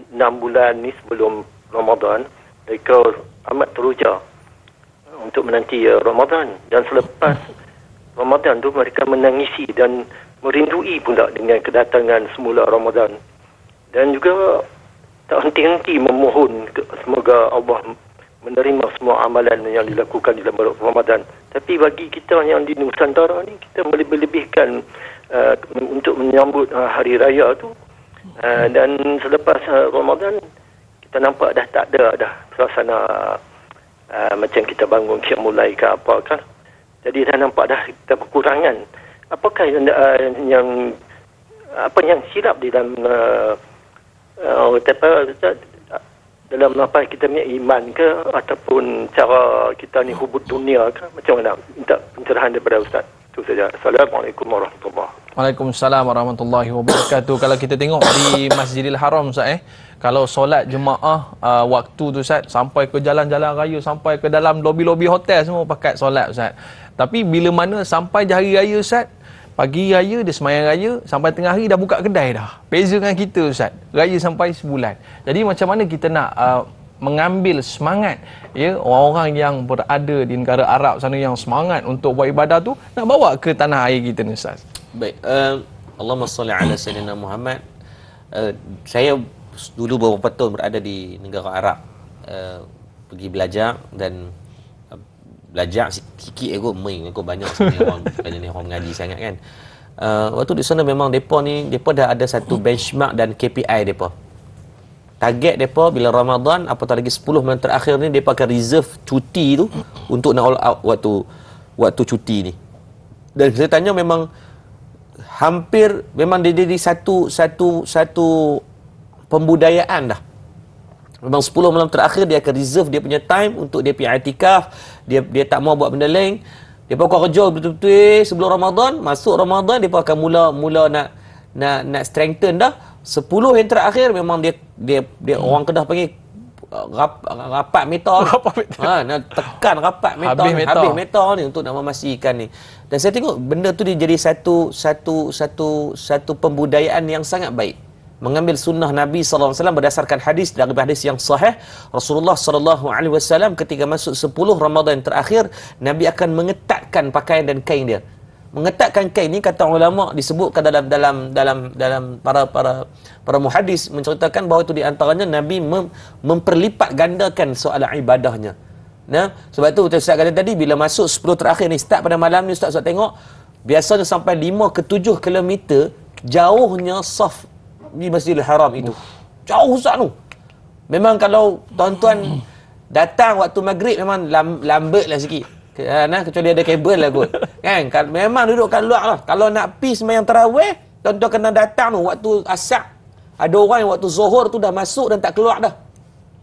6 bulan ni sebelum Ramadan mereka amat teruja untuk menanti Ramadan, dan selepas Ramadan tu mereka menangisi dan merindui pula dengan kedatangan semula Ramadan, dan juga tak henti-henti memohon semoga Allah menerima semua amalan yang dilakukan di dalam Ramadan. Tapi bagi kita yang di Nusantara ni, kita melebih-lebihkan untuk menyambut hari raya tu, dan selepas Ramadan kita nampak dah tak ada dah suasana macam kita bangun qiyamul lail ke apa kan. Jadi dah nampak dah kita kekurangan. Apakah yang silap di dalam dalam apa kita punya iman ke, ataupun cara kita ni hubud dunia ke, macam mana? Minta pencerahan daripada Ustaz. Itu saja. Assalamualaikum warahmatullahi wabarakatuh. Waalaikumsalam warahmatullahi wabarakatuh. Kalau kita tengok di Masjidil Haram Ustaz, kalau solat jemaah waktu tu Ustaz, sampai ke jalan-jalan raya, sampai ke dalam lobi-lobi hotel semua pakai solat Ustaz. Tapi bila mana sampai hari raya Ustaz, pagi raya dia semayang raya, sampai tengah hari dah buka kedai dah. Beza dengan kita Ustaz, raya sampai sebulan. Jadi macam mana kita nak mengambil semangat ya orang-orang yang berada di negara Arab sana yang semangat untuk buat ibadah tu, nak bawa ke tanah air kita ni Ustaz? Baik, Allahumma salli ala sayyidina Muhammad. Saya dulu beberapa tahun berada di negara Arab, pergi belajar dan belajar sikit aku banyak sebenarnya orang mengaji sangat kan. Waktu di sana memang depa dah ada satu benchmark dan KPI depa. Target depa bila Ramadan, apatah lagi 10 bulan terakhir ni, depa akan reserve cuti tu untuk nak all out waktu cuti ni. Dan saya tanya memang hampir memang dia jadi satu pembudayaan dah. Memang 10 malam terakhir dia akan reserve dia punya time untuk dia pergi i'tikaf, dia tak mau buat benda lain. Dia pun kerja betul-betul sebelum Ramadan, masuk Ramadan dia pun akan mula nak strengthen dah. 10 yang terakhir memang dia orang Kedah panggil rapat meter. Nak tekan rapat meter, habis meter ni untuk nak memastikan ni. Dan saya tengok benda tu dia jadi satu pembudayaan yang sangat baik. Mengambil sunnah Nabi SAW berdasarkan hadis daripada hadis yang sahih. Rasulullah SAW ketika masuk 10 Ramadan terakhir, Nabi akan mengetatkan pakaian dan kain dia. Mengetatkan kain ni kata ulama disebutkan dalam para muhadis menceritakan bahawa itu di antaranya Nabi memperlipat gandakan soal ibadahnya. Nah, sebab tu Ustaz kata tadi bila masuk 10 terakhir ni, start pada malam ni Ustaz tengok biasanya sampai 5 ke 7 kilometer jauhnya saf di Masjidil Haram itu. Jauh Ustaz tu. Memang kalau tuan-tuan datang waktu maghrib memang lambatlah sikit. Kecuali ada kabel lah kot. Kan? Memang duduk kat luar lah. Kalau nak pergi sembahyang tarawih, tuan-tuan kena datang tu waktu asar. Ada orang yang waktu zuhur tu dah masuk dan tak keluar dah.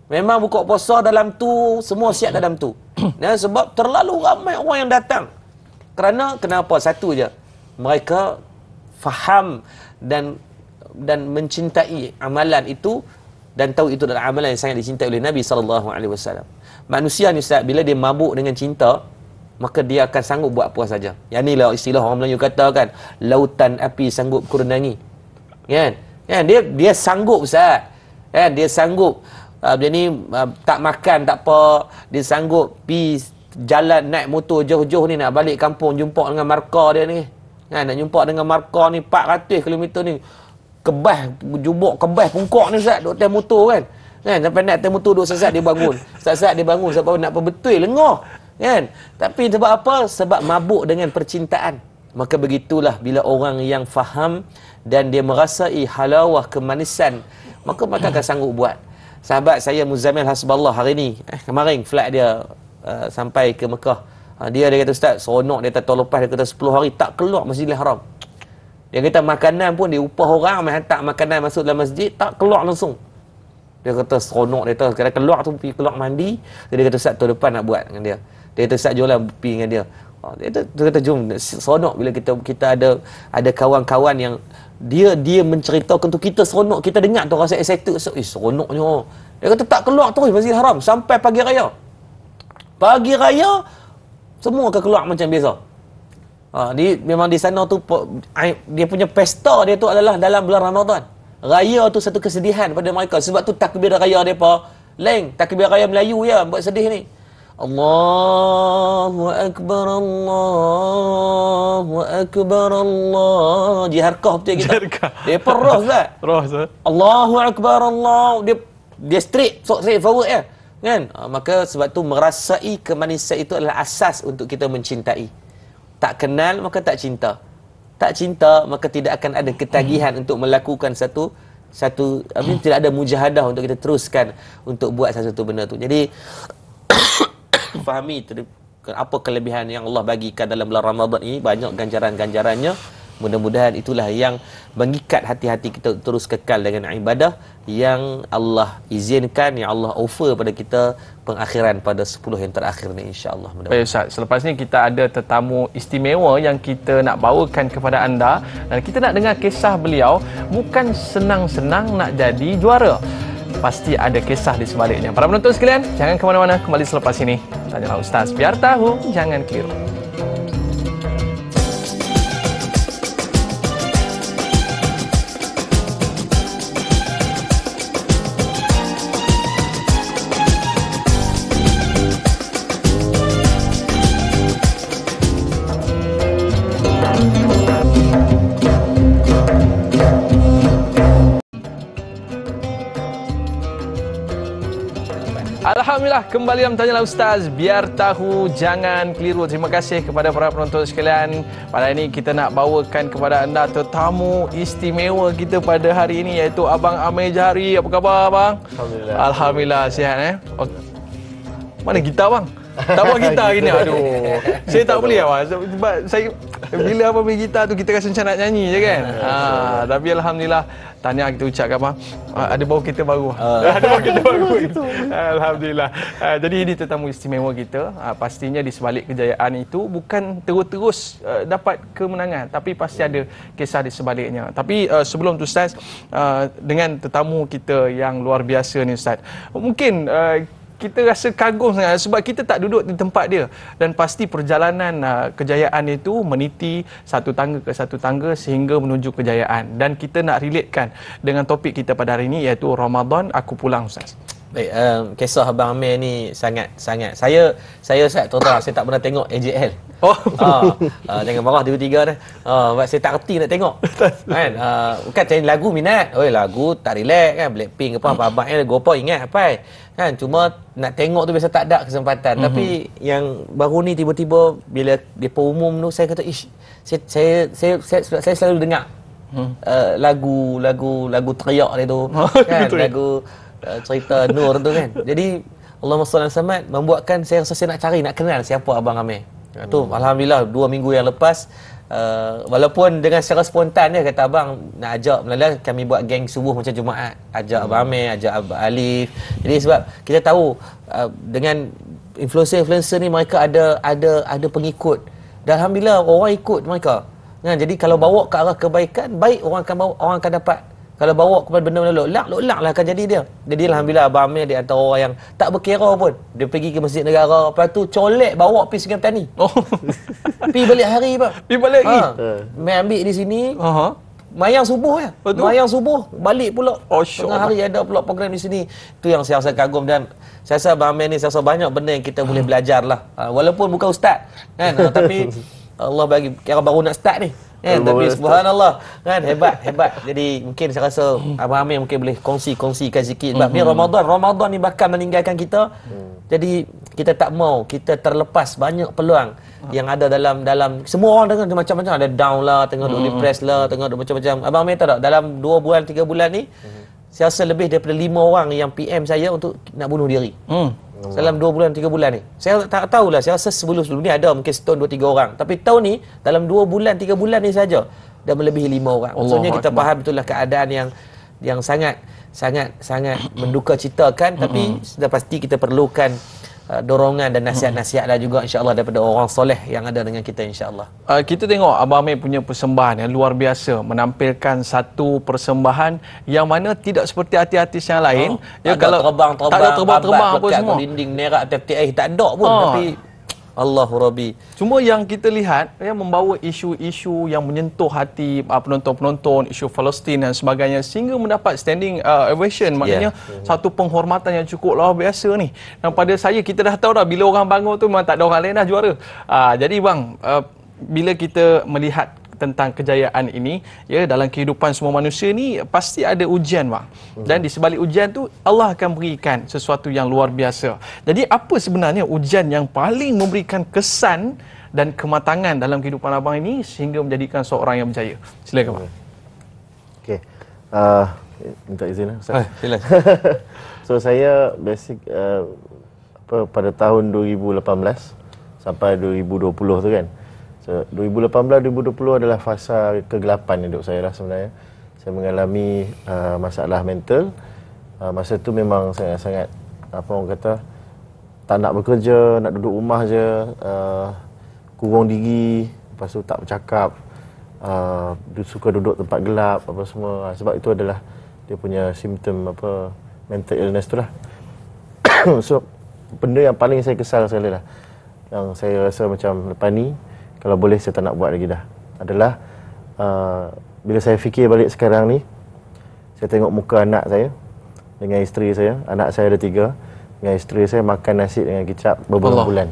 Memang buka puasa dalam tu, semua siap dalam tu. Sebab terlalu ramai orang yang datang. Kenapa? Satu je. Mereka faham dan mencintai amalan itu dan tahu itu adalah amalan yang sangat dicintai oleh Nabi SAW. Manusia ni Ustaz, bila dia mabuk dengan cinta, maka dia akan sanggup buat apa saja. Yang ni lah istilah orang Melayu kata kan, lautan api sanggup kurenangi. Kan? Dia sanggup Ustaz. Kan? Dia sanggup dia ni tak makan tak apa, dia sanggup pi jalan naik motor jauh-jauh ni nak balik kampung jumpa dengan markah dia ni. Kan? Nak jumpa dengan markah ni 400 km ni. Jubuk kebas pungkok ni Ustaz, duk atas motor kan. Sampai nak atas motor duk sesat dia bangun. Sesat dia bangun sebab nak perbetul lengah. Kan? Tapi sebab apa? Sebab mabuk dengan percintaan. Maka begitulah bila orang yang faham dan dia merasai halawah kemanisan, maka akan sanggup buat. Sahabat saya Muzammil Hasballah hari ni, kemarin flight dia sampai ke Mekah. Dia kata Ustaz, seronok dia tahun lepas dia kata 10 hari tak keluar Masjidil Haram. Dia kata makanan pun dia upah orang hantar makanan masuk dalam masjid, tak keluar langsung. Dia kata seronok dia tahu. Kalau keluar tu pergi keluar mandi, dia kata Ustaz tahun depan nak buat dengan dia. Dia kata Ustaz jualan pergi dengan dia. Dia kata jom, seronok bila kita ada kawan-kawan yang dia menceritakan tu, kita seronok, kita dengar tu rasa excited. Seronoknya. Dia kata tak keluar terus Masjidil Haram sampai pagi raya. Pagi raya semua akan keluar macam biasa. Memang di sana tu dia punya pesta dia tu adalah dalam bulan Ramadan. Raya tu satu kesedihan pada mereka. Sebab tu takbir raya depa lain, takbir raya Melayu ya buat sedih ni. Allahu akbar, Allahu akbar, Allah. Jiharkah betul kita. Depa roh Ustaz. Roh Ustaz. Allahu akbar, Allah. Dia straight forward ya. Kan? Maka sebab tu merasai kemanisan itu adalah asas untuk kita mencintai. Tak kenal maka tak cinta. Tak cinta maka tidak akan ada ketagihan untuk melakukan satu tidak ada mujahadah untuk kita teruskan untuk buat sesuatu benda tu. Jadi fahami apa kelebihan yang Allah bagikan dalam bulan Ramadan ini, banyak ganjaran-ganjarannya. Mudah-mudahan itulah yang mengikat hati-hati kita terus kekal dengan ibadah yang Allah izinkan, yang Allah offer pada kita pengakhiran pada 10 yang terakhir ni, insya-Allah. Baik Ustaz, selepas ni kita ada tetamu istimewa yang kita nak bawakan kepada anda dan kita nak dengar kisah beliau. Bukan senang-senang nak jadi juara. Pasti ada kisah di sebaliknya. Para penonton sekalian, jangan ke mana-mana, kembali selepas ini. Tanyalah Ustaz, biar tahu, jangan keliru. Alhamdulillah, kembali dalam Tanyalah Ustaz, biar tahu jangan keliru. Terima kasih kepada para penonton sekalian. Pada ini kita nak bawakan kepada anda tetamu istimewa kita pada hari ini, iaitu Abang Amir Jahari. Apa khabar abang? Alhamdulillah. Alhamdulillah sihat Mana gitar bang? Tak bawa gitar hari ni. Aduh. Saya tak boleh abang. Sebab saya bila abang main gitar tu kita rasa macam nak nyanyi je kan. Tapi alhamdulillah, tahniah kita ucapkan abang. Ada bawa kereta baru. Ada bawa kereta baru. Alhamdulillah. Jadi ini tetamu istimewa kita. Pastinya di sebalik kejayaan itu bukan terus-terus dapat kemenangan, tapi pasti ada kisah di sebaliknya. Tapi sebelum tu Ustaz, dengan tetamu kita yang luar biasa ni Ustaz, mungkin kita rasa kagum sangat sebab kita tak duduk di tempat dia, dan pasti perjalanan kejayaan itu meniti satu tangga ke satu tangga sehingga menuju kejayaan. Dan kita nak relatekan dengan topik kita pada hari ini, iaitu Ramadan Aku Pulang Ustaz. Baik, kisah Abang Amir ni sangat saya Ustaz, terus saya tak pernah tengok AJL. Jangan marah tiba-tiba dah. Sebab saya tak reti nak tengok. Kan? Bukan cari lagu minat. Lagu tak relax kan, Blackpink apa abang Gopo ingat apa. Kan, cuma nak tengok tu biasa tak ada kesempatan. Tapi yang baru ni tiba-tiba bila depa umum tu, saya kata saya selalu dengar lagu teriak dia tu kan, lagu cerita Nur tu kan. Jadi Allahumma salli ala Muhammad membuatkan saya rasa saya nak kenal siapa Abang Amir. Tu alhamdulillah 2 minggu yang lepas, walaupun dengan secara spontan dia kata abang nak ajak Melala kami buat geng subuh macam Jumaat, ajak Abang Amir, ajak Abang Alif. Jadi sebab kita tahu dengan influencer ni mereka ada pengikut dan alhamdulillah orang ikut mereka. Nah, jadi kalau bawa ke arah kebaikan, baik orang akan dapat. Kalau bawa kepada benda-benda lolak lah akan jadi dia. Jadi alhamdulillah Abang Amir di antara orang yang tak berkira pun. Dia pergi ke Masjid Negara, lepas tu colek bawa pergi Sungai Petani. Pergi balik hari bang. Pergi balik lagi. Main ambil di sini. Mayang subuh ya. Mayang subuh balik pula. Tengah hari ada pula program di sini. Itu yang saya rasa kagum dan saya rasa Abang Amir ni saya rasa banyak benda yang kita boleh belajar lah. Walaupun bukan ustaz kan, tapi Allah bagi kira baru nak start ni. Tapi subhanallah kan, hebat. Jadi mungkin saya rasa Abang Amir mungkin boleh kongsikan sikit sebab ni Ramadan ni bakal meninggalkan kita. Jadi kita tak mau kita terlepas banyak peluang yang ada dalam semua orang dengar macam-macam, ada down lah, tengah duk depressed lah, tengah duk macam-macam. Abang Amir tahu tak, dalam 2 bulan 3 bulan ni saya rasa lebih daripada 5 orang yang PM saya untuk nak bunuh diri. Dalam 2 bulan 3 bulan ni. Saya tak tahulah, saya rasa sebelum ni ada mungkin setahun 2-3 orang. Tapi tahun ni dalam 2 bulan 3 bulan ni saja dah melebihi 5 orang. Maksudnya kita faham betul lah keadaan yang sangat menduka citakan, tapi sudah pasti kita perlukan dorongan dan nasihat-nasihat lah juga insya-Allah daripada orang soleh yang ada dengan kita insya-Allah. Kita tengok Abang Amir punya persembahan yang luar biasa, menampilkan satu persembahan yang mana tidak seperti artis-artis yang lain. Kalau terbang apa semua. Dinding nerak tepti air tak ada pun, tapi Allahu Rabbi. Cuma yang kita lihat membawa isu-isu yang menyentuh hati penonton-penonton, isu Palestin dan sebagainya sehingga mendapat standing ovation, maknanya satu penghormatan yang cukup luar biasa ni. Dan pada saya kita dah tahu dah bila orang bangun tu memang tak ada orang lain dah juara. Jadi bang, bila kita melihat tentang kejayaan ini dalam kehidupan semua manusia ni pasti ada ujian bang. Dan di sebalik ujian tu Allah akan berikan sesuatu yang luar biasa. Jadi apa sebenarnya ujian yang paling memberikan kesan dan kematangan dalam kehidupan abang ini sehingga menjadikan seorang yang berjaya? Silakan bang. Okey. Minta izin Ustaz. Silakan. So saya pada tahun 2018 sampai 2020 tu kan. 2018-2020 adalah fasa kegelapan hidup saya lah sebenarnya. Saya mengalami masalah mental. Masa tu memang saya sangat apa orang kata tak nak bekerja, nak duduk rumah je, kurung diri, lepas tu tak bercakap, suka duduk tempat gelap apa semua. Sebab itu adalah dia punya simptom apa mental illness tu lah. So benda yang paling saya kesal sekali lah, yang saya rasa macam lepas ni kalau boleh saya tak nak buat lagi dah, adalah bila saya fikir balik sekarang ni, saya tengok muka anak saya dengan isteri saya. Anak saya ada 3, dengan isteri saya makan nasi dengan kicap berbulan-bulan.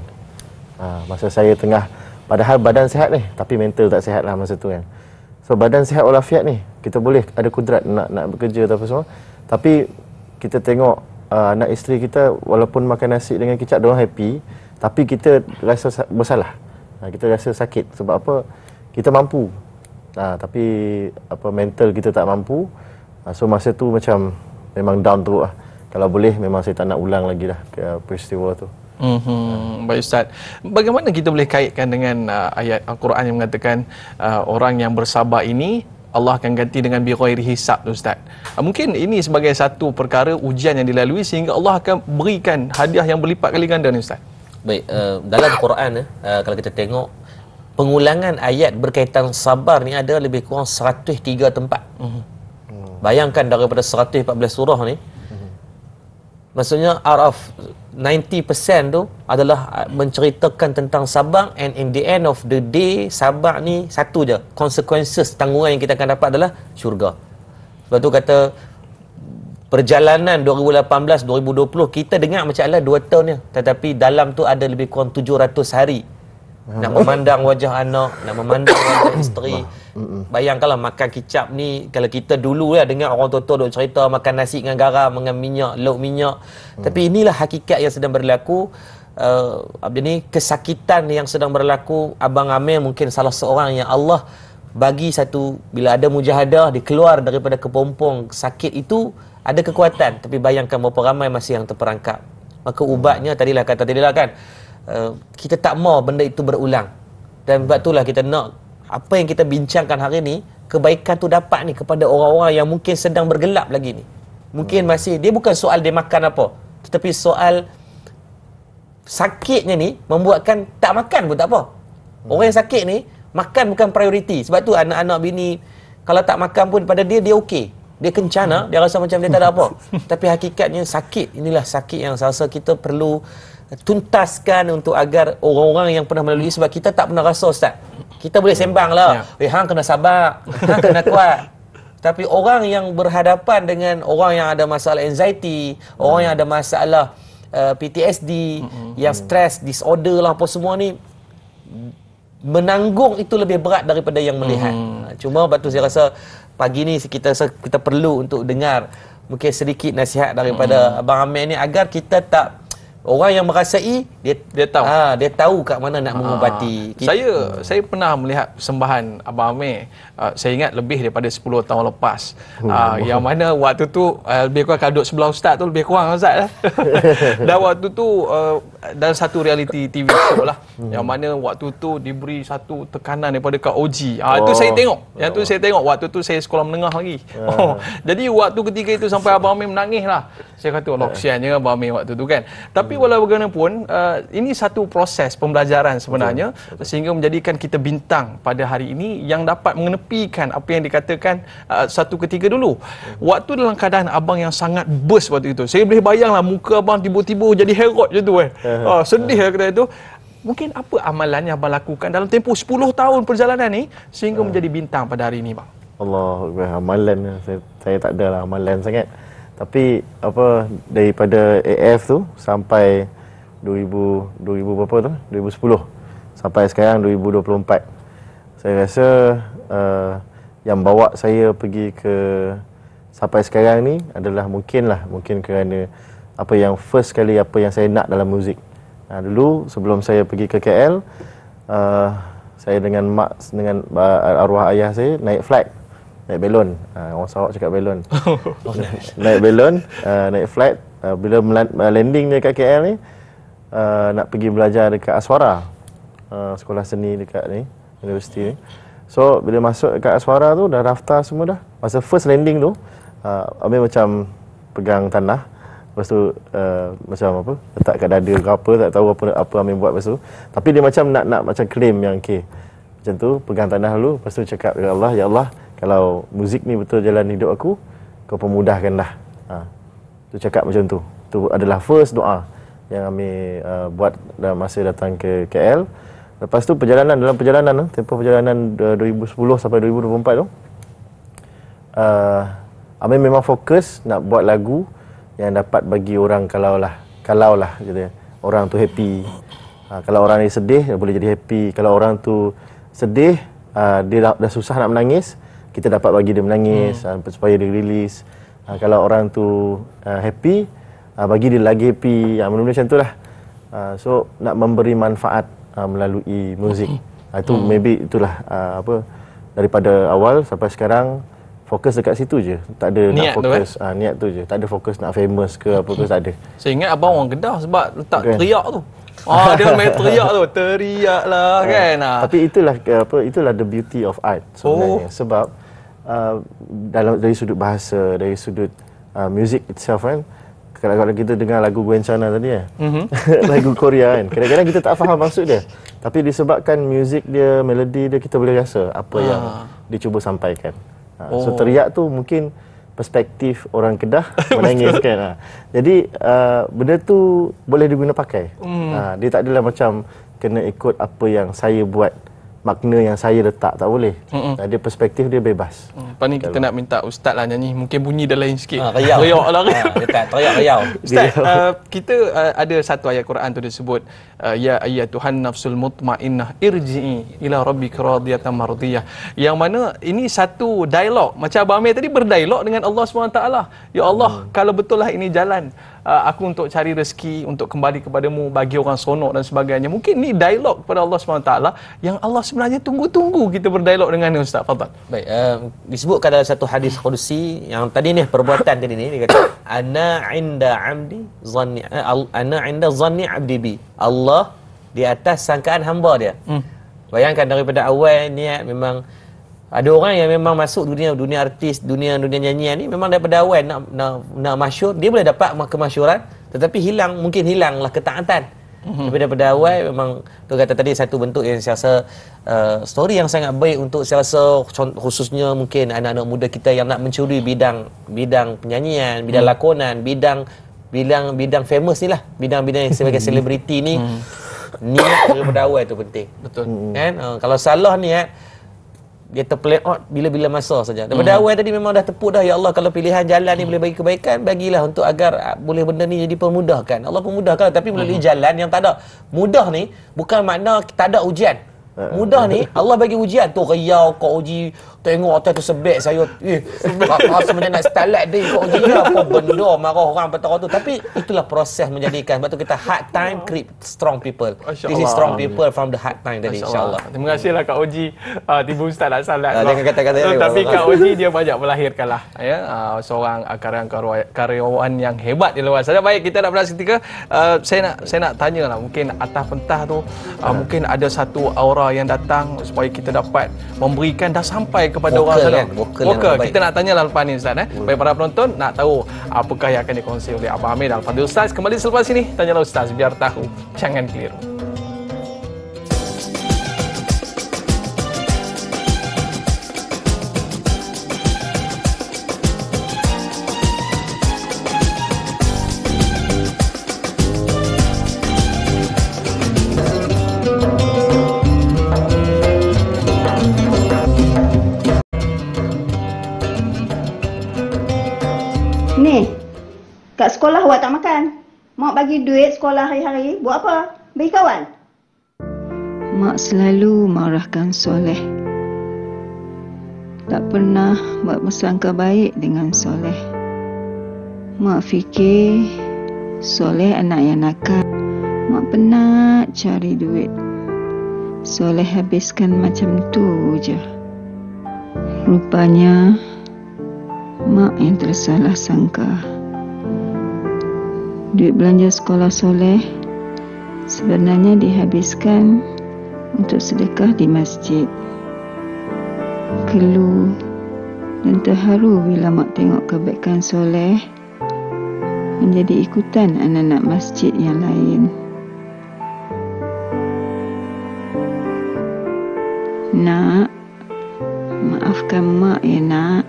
Masa saya tengah, padahal badan sihat ni, tapi mental tak sihat lah masa tu kan. So badan sihat walafiat ni, kita boleh ada kudrat nak bekerja atau apa semua, tapi kita tengok anak isteri kita walaupun makan nasi dengan kicap, diorang happy, tapi kita rasa bersalah. Kita rasa sakit sebab apa? Kita mampu, tapi apa mental kita tak mampu. So masa tu macam memang down teruk lah. Kalau boleh memang saya tak nak ulang lagi dah peristiwa tu. Baik Ustaz, bagaimana kita boleh kaitkan dengan ayat Al-Quran yang mengatakan orang yang bersabar ini Allah akan ganti dengan bighairi hisab tu Ustaz. Mungkin ini sebagai satu perkara ujian yang dilalui sehingga Allah akan berikan hadiah yang berlipat kali ganda ni Ustaz. Baik, dalam Quran kalau kita tengok pengulangan ayat berkaitan sabar ni ada lebih kurang 103 tempat. Bayangkan daripada 114 surah ni, maksudnya out of 90% tu adalah menceritakan tentang sabar, and in the end of the day sabar ni satu je, consequences, tanggungan yang kita akan dapat adalah syurga. Sebab tu kata perjalanan 2018-2020 kita dengar macam adalah 2 tahun je, tetapi dalam tu ada lebih kurang 700 hari nak memandang wajah anak, nak memandang wajah isteri. Bayangkanlah makan kicap ni, kalau kita dulu lah dengar orang tua-tua duk cerita makan nasi dengan garam, dengan minyak, lauk minyak. Tapi inilah hakikat yang sedang berlaku. Kesakitan yang sedang berlaku. Abang Amir mungkin salah seorang yang Allah bagi satu, bila ada mujahadah, dia keluar daripada kepompong sakit itu, ada kekuatan. Tapi bayangkan berapa ramai masih yang terperangkap. Maka ubatnya tadilah kan, kita tak mau benda itu berulang. Dan sebab itulah kita nak apa yang kita bincangkan hari ni, kebaikan tu dapat ni kepada orang-orang yang mungkin sedang bergelap lagi ni. Mungkin masih, dia bukan soal dia makan apa, tetapi soal sakitnya ni membuatkan tak makan pun tak apa. Orang yang sakit ni, makan bukan prioriti. Sebab tu anak-anak bini kalau tak makan pun pada dia okey. Dia kencana, dia rasa macam dia tak ada apa. Tapi hakikatnya sakit, inilah sakit yang saya rasa kita perlu tuntaskan untuk agar orang-orang yang pernah melalui, sebab kita tak pernah rasa, Ustaz. Kita boleh sembang lah, hang kena sabar, hang kena kuat. Tapi orang yang berhadapan dengan orang yang ada masalah anxiety, orang yang ada masalah PTSD, yang stress disorder lah apa semua ni, menanggung itu lebih berat daripada yang melihat. Cuma waktu saya rasa pagi ni kita perlu untuk dengar mungkin sedikit nasihat daripada Abang Amir ni, agar kita tak, orang yang merasai dia tahu. Dia tahu kat mana nak mengubati. Saya pernah melihat persembahan Abang Amir. Saya ingat lebih daripada 10 tahun lepas. Yang mana waktu tu lebih kurang kalau duduk sebelah ustaz tu lebih kurang Ustaz lah. Dan waktu tu dalam satu reality TV show lah. Yang mana waktu tu diberi satu tekanan daripada Kak Oji. Itu saya tengok. Yang tu saya tengok. Waktu tu saya sekolah menengah lagi. Jadi waktu ketika itu sampai Abang Amir menangis lah. Saya kata, Allah kesiannya Abang Amir waktu tu kan. Tapi walau bagaimanapun, ini satu proses pembelajaran sebenarnya, sehingga menjadikan kita bintang pada hari ini yang dapat mengenepikan apa yang dikatakan satu ketika dulu. Waktu dalam keadaan abang yang sangat burst waktu itu, saya boleh bayanglah muka abang tiba-tiba jadi Herod je tu kan. Sedih lah kata itu. Mungkin apa amalan yang abang lakukan dalam tempoh 10 tahun perjalanan ni sehingga menjadi bintang pada hari ini, bang? Allah, amalan saya tak ada lah amalan sangat. Tapi apa, daripada AF tu sampai 2000 berapa tu? 2010 sampai sekarang 2024. Saya rasa yang bawa saya pergi ke sampai sekarang ni adalah mungkin kerana apa yang first kali apa yang saya nak dalam muzik. Dulu sebelum saya pergi ke KL, saya dengan arwah ayah saya naik flight. Naik belon. Orang Sarawak cakap belon. Naik belon, naik flight. Bila landing dekat KL ni, nak pergi belajar dekat Aswara, sekolah seni dekat ni, universiti ni. So, bila masuk dekat Aswara tu, dah daftar semua dah. Masa first landing tu, Amir macam pegang tanah. Lepas tu, macam apa, letak kat dada ke apa, tak tahu apa Amir buat lepas tu. Tapi dia macam nak macam claim yang okay. Macam tu, pegang tanah dulu. Lepas tu cakap, Ya Allah, kalau muzik ni betul jalan hidup aku, kau pemudahkanlah. Tu cakap macam tu. Tu adalah first doa yang kami buat dalam masa datang ke KL. Lepas tu dalam perjalanan tempoh perjalanan 2010 sampai 2024 tu, Amir memang fokus nak buat lagu yang dapat bagi orang kalau lah gitu ya. Orang tu happy. Kalau orang ni sedih, dia boleh jadi happy. Kalau orang tu sedih, dia dah susah nak menangis, kita dapat bagi dia menangis supaya dia release. Kalau orang tu happy, bagi dia lagi happy. Benda-benda macam tu lah. So nak memberi manfaat melalui muzik. Itu maybe itulah apa, daripada awal sampai sekarang fokus dekat situ je. Tak ada niat nak fokus tu, niat tu je. Tak ada fokus nak famous ke apa ke, tak ada. Saya ingat abang orang Kedah sebab letak teriak tu. Dia main teriak tu, teriaklah kan. Tapi itulah the beauty of art sebenarnya. Sebab dari sudut bahasa, dari sudut music itself kan, kalau kita dengar lagu Gwencana tadi lagu Korea kan, kadang-kadang kita tak faham maksud dia, tapi disebabkan muzik dia, melodi dia, kita boleh rasa apa yang dia cuba sampaikan. So teriak tu mungkin perspektif orang Kedah menangis kan. Jadi benda tu boleh diguna pakai. Dia tak adalah macam kena ikut apa yang saya buat, makna yang saya letak, tak boleh. Dia perspektif dia bebas. Lepas ni kita nak minta ustaz lah nyanyi, mungkin bunyi dah lain sikit. Riau. Riau lah. Dekat teriak riau. Ustaz, kita ada satu ayat Quran tu disebut, ya ayyatuhan nafsul mutmainnah irji'i ila rabbika radiyatan mardiyah. Yang mana ini satu dialog. Macam Abang Amir tadi berdialog dengan Allah SWT. Ya Allah, kalau betul lah ini jalan aku untuk cari rezeki, untuk kembali kepadamu, bagi orang seronok dan sebagainya. Mungkin ni dialog kepada Allah SWT yang Allah sebenarnya tunggu-tunggu kita berdialog dengan dia, Ustaz. Fadal. Baik, disebutkan dalam satu hadis qudsi yang tadi ni perbuatan tadi ni, dia kata ana inda amdi zanni, ana inda zanni abdi bi. Allah di atas sangkaan hamba dia. Bayangkan daripada awal niat memang ada orang yang memang masuk dunia artis, dunia nyanyian ni memang daripada awal nak masyhur, dia boleh dapat kemasyhuran tetapi mungkin hilanglah ketaatan. Daripada awal memang tu kata tadi satu bentuk yang saya rasa story yang sangat baik untuk saya rasa khususnya mungkin anak-anak muda kita yang nak mencuri bidang penyanyian, bidang lakonan, bidang famous ni lah, bidang yang sebagai selebriti ni. Niat daripada awal tu penting. Betul. Kan? Kalau salah niat dia terplay out bila-bila masa saja. Daripada awal tadi memang dah tepuk dah, ya Allah kalau pilihan jalan ni boleh bagi kebaikan, bagilah untuk agar boleh benda ni jadi permudahkan. Allah permudahkan tapi melalui jalan yang tak ada. Mudah ni bukan makna tak ada ujian. Mudah ni Allah bagi ujian tu, riau kau uji, tengok atas tu sebek saya rasa macam nak start dia kau uji apa benda, marah orang petara tu. Tapi itulah proses menjadikan, sebab tu kita hard time create strong people. This is strong people from the hard time tadi, insyaAllah. Terima kasihlah Kak Oji. Tiba Ustaz nak salat. Jangan kata-kata tapi Kak Oji dia banyak melahirkanlah seorang karyawan yang hebat di luar sana. Baik, kita nak beras ketika saya nak tanyalah, mungkin atas pentah tu mungkin ada satu aura yang datang supaya kita dapat memberikan dah sampai kepada orang sana. Vokal. Kita nak tanyalah lepas ni, Ustaz. Baik, para penonton nak tahu apakah yang akan dikongsi oleh Abang Hamid Al-Fadhil Ustaz. Kembali selepas ini, tanyalah Ustaz, biar tahu, jangan keliru. Ni, kat sekolah awak tak makan. Mak bagi duit sekolah hari-hari, buat apa? Bagi kawan? Mak selalu marahkan Soleh. Tak pernah buat bersangka baik dengan Soleh. Mak fikir Soleh anak yang nakal. Mak penat cari duit. Soleh habiskan macam tu je. Rupanya Mak yang tersalah sangka. Duit belanja sekolah Soleh sebenarnya dihabiskan untuk sedekah di masjid. Keluh dan terharu bila Mak tengok kebaikan Soleh menjadi ikutan anak-anak masjid yang lain. Nak, maafkan Mak ya nak.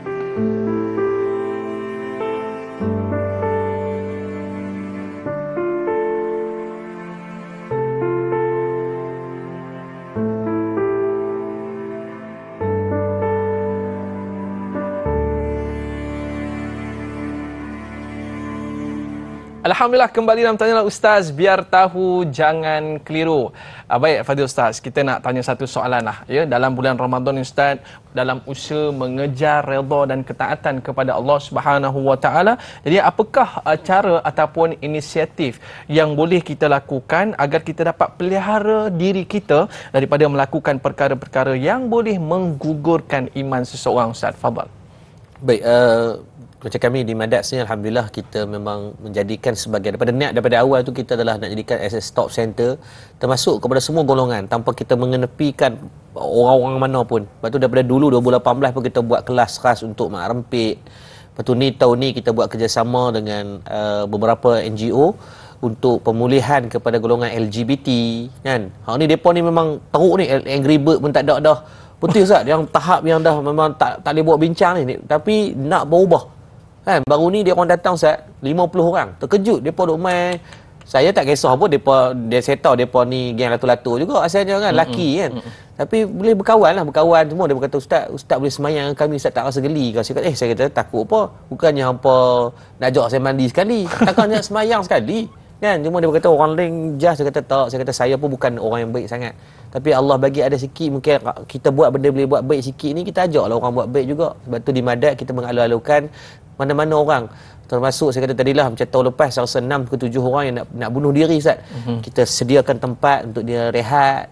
Alhamdulillah, kembali dalam Tanyalah Ustaz, biar tahu jangan keliru. Baik Fadil Ustaz, kita nak tanya satu soalan lah. Ya, dalam bulan Ramadan Ustaz, dalam usaha mengejar redha dan ketaatan kepada Allah Subhanahu Wa Taala. Jadi apakah cara ataupun inisiatif yang boleh kita lakukan agar kita dapat pelihara diri kita daripada melakukan perkara-perkara yang boleh menggugurkan iman seseorang, Ustaz? Fadal. Baik, macam kami di Madats ni, alhamdulillah kita memang menjadikan sebagai daripada awal tu kita adalah nak jadikan as a stop center termasuk kepada semua golongan tanpa kita mengenepikan orang-orang mana pun. Lepas tu daripada dulu 2018 pun kita buat kelas khas untuk mak rempit. Lepas tu ni tahun ni kita buat kerjasama dengan beberapa NGO untuk pemulihan kepada golongan LGBT kan. Ni depa ni memang teruk ni, Angry Bird pun tak ada dah. Betul Ustaz, yang tahap yang dah memang tak boleh buat bincang ni, tapi nak berubah. Kan, baru ni dia orang datang Ustaz, 50 orang. Terkejut depa duk main. Saya tak kisah apa dia saya tahu depa ni geng latu-latu juga asalnya kan, laki kan. Tapi boleh berkawan semua. Dia berkata ustaz boleh semayang dengan kami, ustaz tak rasa geli ke? Saya kata takut apa? Bukannya hampa nak ajak saya mandi sekali. Takkan nak semayang sekali. Kan, cuma dia berkata orang lain jah. Saya kata tak. Saya kata saya pun bukan orang yang baik sangat. Tapi Allah bagi ada sikit, mungkin kita buat benda boleh buat baik sikit ni, kita ajaklah orang buat baik juga. Sebab tu di Madat kita mengalu-alukan mana-mana orang. Termasuk saya kata tadilah macam tahun lepas saya rasa 6 ke 7 orang yang nak bunuh diri Ustaz. Kita sediakan tempat untuk dia rehat,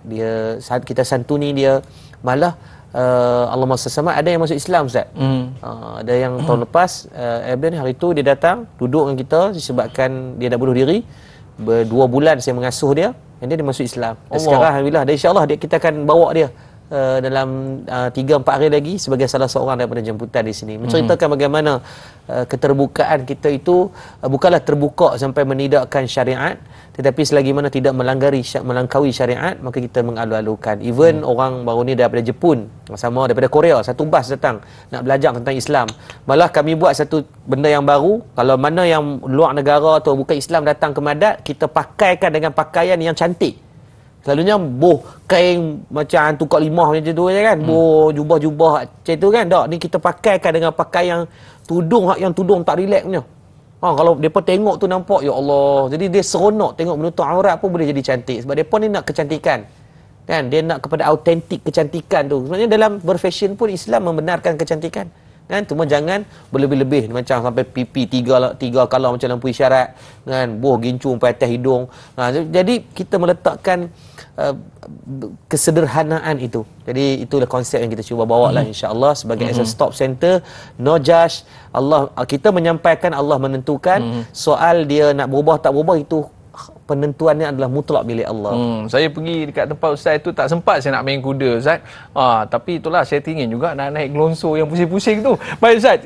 kita santuni dia. Malah Allah Maha ada yang masuk Islam Ustaz. Ada yang tahun lepas hari tu dia datang duduk dengan kita disebabkan dia nak bunuh diri. 2 bulan saya mengasuh dia dan dia masuk Islam. Dan sekarang alhamdulillah dan insya-Allah kita akan bawa dia dalam 3-4 hari lagi sebagai salah seorang daripada jemputan di sini, menceritakan bagaimana keterbukaan kita itu bukanlah terbuka sampai menidakkan syariat, tetapi selagi mana tidak melangkaui syariat, maka kita mengalu-alukan. Even orang baru ni daripada Jepun, sama daripada Korea, satu bas datang nak belajar tentang Islam. Malah kami buat satu benda yang baru, kalau mana yang luar negara atau bukan Islam datang ke Madat, kita pakaikan dengan pakaian yang cantik. Selalunya kain macam hantu Kak Limah macam tu kan. Jubah-jubah macam tu kan. Tak, ni kita pakaikan dengan pakaian yang tudung tak relax punya. Kalau depa tengok tu nampak ya Allah. Jadi dia seronok tengok menutup aurat pun boleh jadi cantik sebab depa ni nak kecantikan. Kan? Dia nak kepada autentik kecantikan tu. Sebenarnya dalam berfashion pun Islam membenarkan kecantikan. Kan? Cuma jangan berlebih-lebih macam sampai pipi tiga kalau macam lampu isyarat kan, gincung pada atas hidung. Jadi kita meletakkan kesederhanaan itu. Jadi itulah konsep yang kita cuba bawa lah insya-Allah sebagai as a stop center, no judge. Allah, kita menyampaikan, Allah menentukan. Soal dia nak berubah tak berubah itu penentuannya adalah mutlak milik Allah. Saya pergi dekat tempat Ustaz tu tak sempat saya nak main kuda Ustaz. Tapi itulah saya teringin juga nak naik gelonsor yang pusing-pusing tu. Baik Ustaz,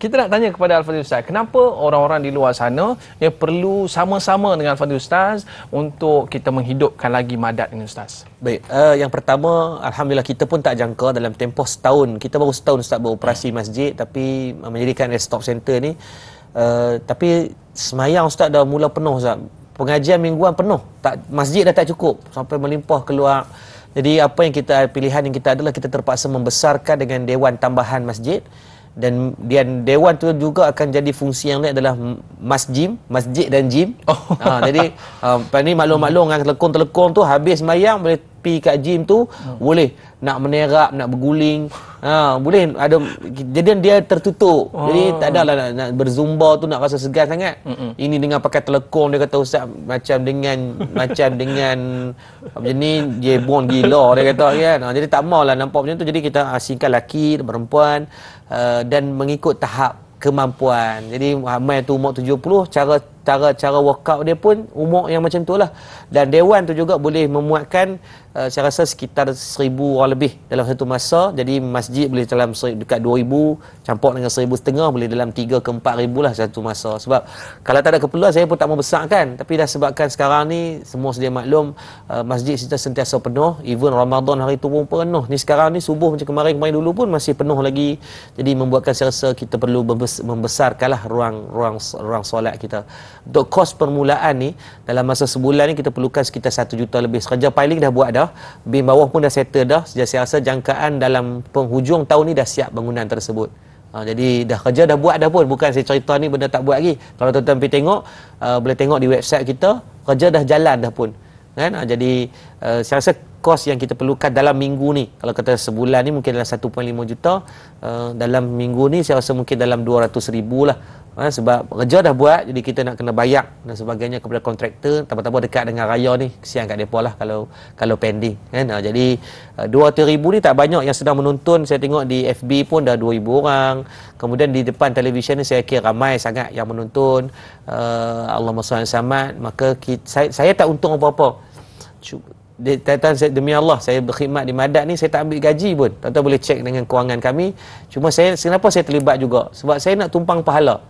kita nak tanya kepada Al-Fadhil Ustaz, kenapa orang-orang di luar sana perlu sama-sama dengan Al-Fadhil Ustaz untuk kita menghidupkan lagi Madat ini Ustaz? Baik, yang pertama alhamdulillah kita pun tak jangka dalam tempoh setahun. Kita baru setahun Ustaz beroperasi masjid tapi menjadikan stop center ni. Tapi semayang Ustaz dah mula penuh Ustaz. Pengajian mingguan penuh, masjid dah tak cukup sampai melimpah keluar. Jadi pilihan yang kita adalah kita terpaksa membesarkan dengan dewan tambahan masjid, dan dewan tu juga akan jadi fungsi yang lain adalah masjid dan gym. Jadi ni maklum-maklum dengan telekong tu habis mayang boleh pergi kat gym tu, boleh nak menerap, nak berguling, boleh ada, jadi dia tertutup. Jadi tak adalah nak berzumba tu nak rasa segan sangat. Ini dengan pakai telekong, dia kata Ustaz macam dengan macam ni dia bon gila dia kata kan. Jadi tak maulah nampak macam tu. Jadi kita asingkan lelaki dan perempuan dan mengikut tahap kemampuan. Jadi ramai tu umur 70, cara workout dia pun umur yang macam tu lah. Dan dewan tu juga boleh memuatkan saya rasa sekitar 1,000 orang lebih dalam satu masa. Jadi masjid boleh dalam dekat 2,000 campur dengan 1,500 boleh dalam 3 ke 4,000 lah satu masa. Sebab kalau tak ada keperluan saya pun tak mau besarkan, tapi dah sebabkan sekarang ni semua sedia maklum, masjid kita sentiasa penuh. Even Ramadan hari tu pun penuh. Ni sekarang ni subuh macam kemarin dulu pun masih penuh lagi. Jadi membuatkan saya rasa kita perlu membesarkanlah ruang solat kita. Untuk kos permulaan ni dalam masa sebulan ni kita perlukan sekitar 1 juta lebih. Kerja piling dah buat dah, BIM bawah pun dah settle dah. Saya rasa jangkaan dalam penghujung tahun ni dah siap bangunan tersebut. Jadi dah kerja dah buat dah pun, bukan saya cerita ni benda tak buat lagi. Kalau tuan-tuan pergi tengok, boleh tengok di website kita, kerja dah jalan dah pun kan. Jadi saya rasa kos yang kita perlukan dalam minggu ni, kalau kata sebulan ni mungkin dalam 1.5 juta, dalam minggu ni saya rasa mungkin dalam 200,000 lah. Sebab kerja dah buat, jadi kita nak kena bayar dan sebagainya kepada kontraktor. Tambah-tambah dekat dengan raya ni, kesian kat depa lah kalau pending kan. Jadi 200,000 ni tak banyak yang sedang menonton. Saya tengok di FB pun dah 2,000 orang. Kemudian di depan televisyen ni saya kira ramai sangat yang menonton. Allahumma salli samad. Maka saya tak untung apa-apa. Demi Allah, saya berkhidmat di Madat ni saya tak ambil gaji pun. Tuan-tuan boleh cek dengan kewangan kami. Cuma kenapa saya terlibat juga? Sebab saya nak tumpang pahala.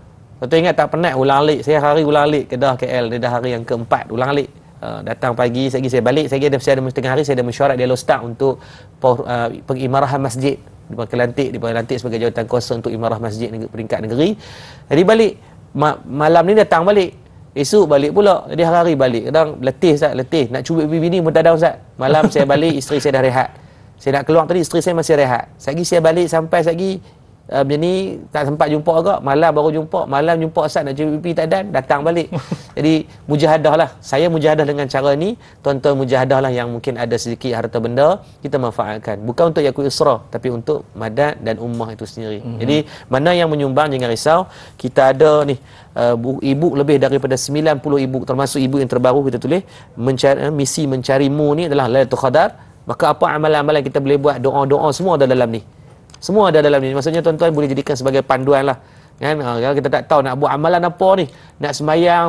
Tuan-tuan ingat tak penat ulang alik? Saya hari ulang alik Kedah KL, dia dah hari yang keempat ulang alik. Datang pagi, saya balik, saya ada setengah hari saya ada mesyuarat di Alostak untuk pengimarahan masjid. Dipanggil lantik sebagai jawatan kuasa untuk imarah masjid peringkat negeri. Jadi balik malam ni datang balik. Esok balik pula. Jadi hari-hari balik. Kadang letih. Nak cubit bini pun tak ada Ustaz. Malam saya balik, isteri saya dah rehat. Saya nak keluar tadi, isteri saya masih rehat. Sagi saya balik sampai Dia ni tak sempat jumpa agak, malam baru jumpa, malam jumpa Ustaz nak cari pipi tak dan, datang balik. Jadi mujahadah lah. Saya mujahadah dengan cara ni, tuan-tuan mujahadah lah yang mungkin ada sedikit harta benda, kita manfaatkan. Bukan untuk yakul isra, tapi untuk madat dan ummah itu sendiri. Jadi mana yang menyumbang jangan risau. Kita ada ni ibu lebih daripada 90 ibu, termasuk ibu yang terbaru kita tulis misi mencarimu ni adalah Lailatul Qadar. Maka apa amalan-amalan kita boleh buat, doa-doa semua ada dalam ni. Semua ada dalam ni. Maksudnya tuan-tuan boleh jadikan sebagai panduan lah. Kan? Kalau kita tak tahu nak buat amalan apa ni, nak sembahyang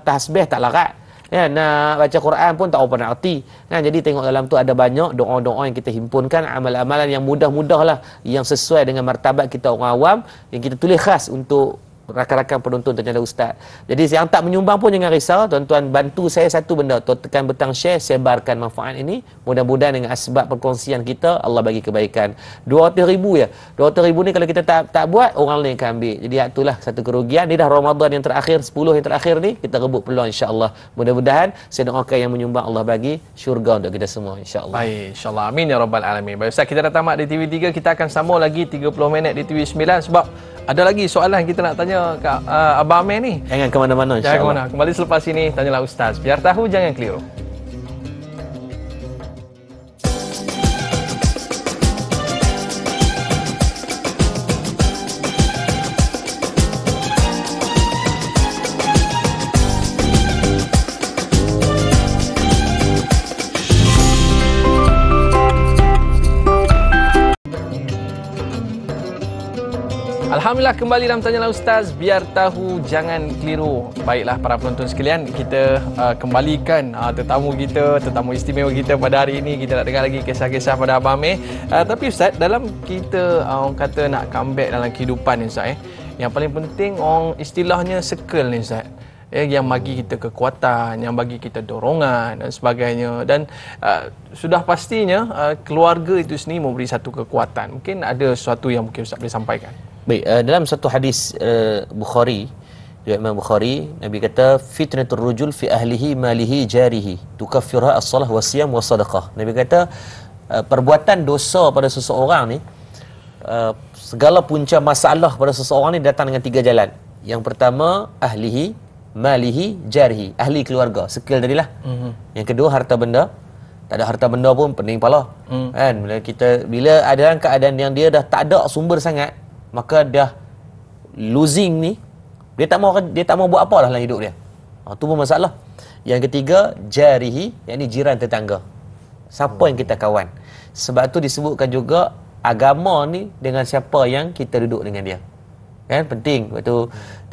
tasbih tak larat. Ya, nak baca Quran pun tak apa nak arti. Kan? Jadi tengok dalam tu ada banyak doa-doa yang kita himpunkan, amalan-amalan yang mudah-mudah lah, yang sesuai dengan martabat kita orang awam, yang kita tulis khas untuk rakan-rakan penonton Tanya Ustaz. Jadi yang tak menyumbang pun jangan risau, tuan-tuan bantu saya satu benda, tekan butang share, sebarkan manfaat ini. Mudah-mudahan dengan asbab perkongsian kita Allah bagi kebaikan. 200,000 ya. 200,000 ni kalau kita tak buat, orang lain akan ambil. Jadi itulah satu kerugian. Ni dah Ramadan yang terakhir, 10 yang terakhir ni kita rebut peluang insya-Allah. Mudah-mudahan saya doakan yang menyumbang Allah bagi syurga untuk kita semua insya-Allah. Baik, insya-Allah. Amin ya rabbal alamin. Baik Ustaz, kita dah tamat di TV3, kita akan sambung lagi 30 minit di TV9 sebab ada lagi soalan kita nak tanya kat Abang Amir ni. Jangan ke mana-mana insya-Allah. Jangan ke mana. Kembali selepas ini, Tanyalah Ustaz. Biar tahu, jangan keliru. Alhamdulillah, kembali dalam Tanyalah Ustaz. Biar tahu, jangan keliru. Baiklah para penonton sekalian, kita kembalikan tetamu kita, tetamu istimewa kita pada hari ini. Kita nak dengar lagi kisah-kisah pada Abang Amir. Tapi Ustaz, dalam kita orang kata nak comeback dalam kehidupan ni Ustaz, yang paling penting orang istilahnya circle ni Ustaz, yang bagi kita kekuatan, yang bagi kita dorongan dan sebagainya. Dan sudah pastinya keluarga itu sendiri memberi satu kekuatan. Mungkin ada sesuatu yang mungkin Ustaz boleh sampaikan. Baik, dalam satu hadis Bukhari, riwayat Imam Bukhari, Nabi kata fitnatur rujul fi ahlihi malihi jarihi tukaffiruha as-salah wasiyam wasadaqah. Nabi kata perbuatan dosa pada seseorang ni, segala punca masalah pada seseorang ni datang dengan 3 jalan. Yang pertama ahlihi, malihi, jarihi, ahli keluarga, sekal tadilah. Yang kedua harta benda. Tak ada harta benda pun pening kepala. Kan? Bila ada dalam keadaan yang dia dah tak ada sumber sangat, maka dah losing ni, dia tak mau buat apa dah dalam hidup dia. Tu pun masalah. Yang ketiga jarihi, yakni jiran tetangga. Siapa yang kita kawan. Sebab tu disebutkan juga agama ni dengan siapa yang kita duduk dengan dia. Kan penting. Sebab tu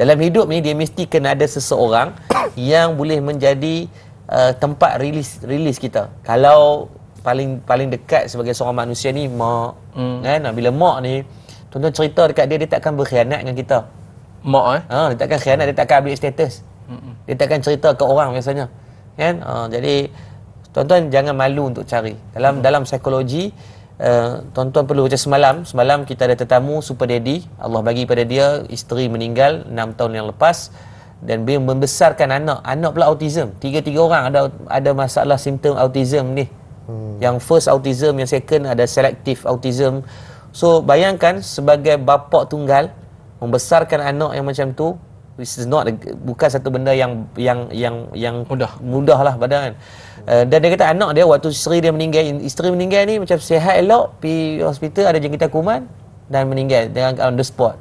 dalam hidup ni dia mesti kena ada seseorang yang boleh menjadi tempat rilis kita. Kalau paling dekat sebagai seorang manusia ni mak, kan? Bila mak ni tuan-tuan cerita dekat dia takkan berkhianat dengan kita. Mak dia takkan khianat, dia takkan ambil status. Dia takkan cerita ke orang biasanya. Kan? Jadi tuan-tuan jangan malu untuk cari. Dalam psikologi, tuan-tuan perlu macam semalam kita ada tetamu super daddy. Allah bagi pada dia isteri meninggal 6 tahun yang lepas dan dia membesarkan anak pula autism. 3 orang ada masalah simptom autism ni. Yang first autism, yang second ada selective autism. So bayangkan sebagai bapa tunggal membesarkan anak yang macam tu, bukan satu benda yang mudah lah badan. Dan dia kata anak dia waktu isteri meninggal ni macam sihat elok, pergi hospital ada jangkitan kuman dan meninggal dengan on the spot.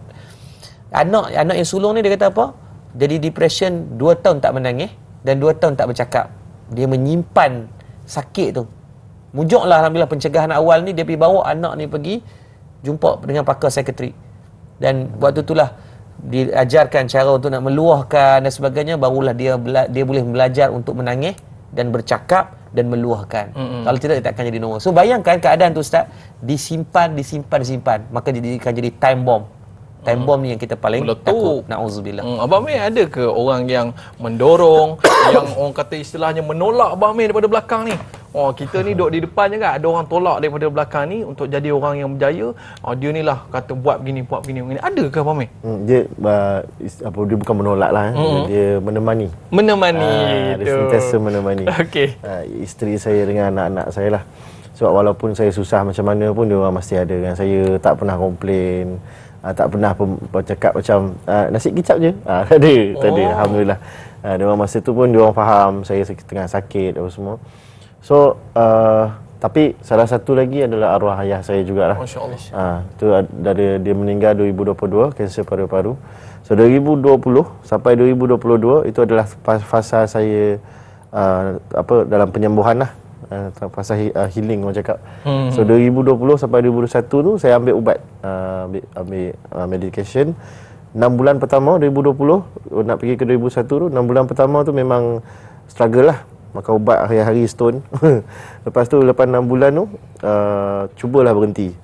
Anak yang sulung ni dia kata apa? Jadi depression, 2 tahun tak menangis dan 2 tahun tak bercakap. Dia menyimpan sakit tu. Mujuklah alhamdulillah pencegahan awal ni, dia pergi bawa anak ni pergi jumpa dengan pakar psikiatri. Dan waktu itulah diajarkan cara untuk nak meluahkan dan sebagainya, barulah dia boleh belajar untuk menangis dan bercakap dan meluahkan. Kalau tidak dia takkan jadi normal. So bayangkan keadaan tu Ustaz, disimpan, maka dia akan jadi time bomb. Time bomb ni yang kita paling takut. Na'udzubillah. Abang Amir ada ke orang yang mendorong, yang orang kata istilahnya menolak Abang Amir daripada belakang ni? Kita ni duduk di depan je kan, ada orang tolak daripada belakang ni untuk jadi orang yang berjaya. Dia ni lah kata buat begini. Ada ke Abang Amir? Dia bukan menolak lah. Dia menemani. Dia sentiasa menemani. Okey. Isteri saya dengan anak-anak saya lah. Sebab walaupun saya susah macam mana pun, dia orang mesti ada dengan saya, tak pernah komplain. Tak pernah pun cakap macam nasi kicap je. Tak ada. Alhamdulillah. Dia orang masa tu pun dia orang faham saya tengah sakit apa semua. So tapi salah satu lagi adalah arwah ayah saya jugalah. Masya-Allah. Tu dari dia meninggal 2022 kanser paru-paru. So 2020 sampai 2022 itu adalah fasa saya dalam penyembuhan lah. Fasa healing orang cakap. So 2020 sampai 2021 tu saya ambil ubat, ambil medication. 6 bulan pertama 2020 nak pergi ke 2021 tu, 6 bulan pertama tu memang struggle lah. Makan ubat hari-hari stone. Lepas tu lepas 6 bulan tu cubalah berhenti.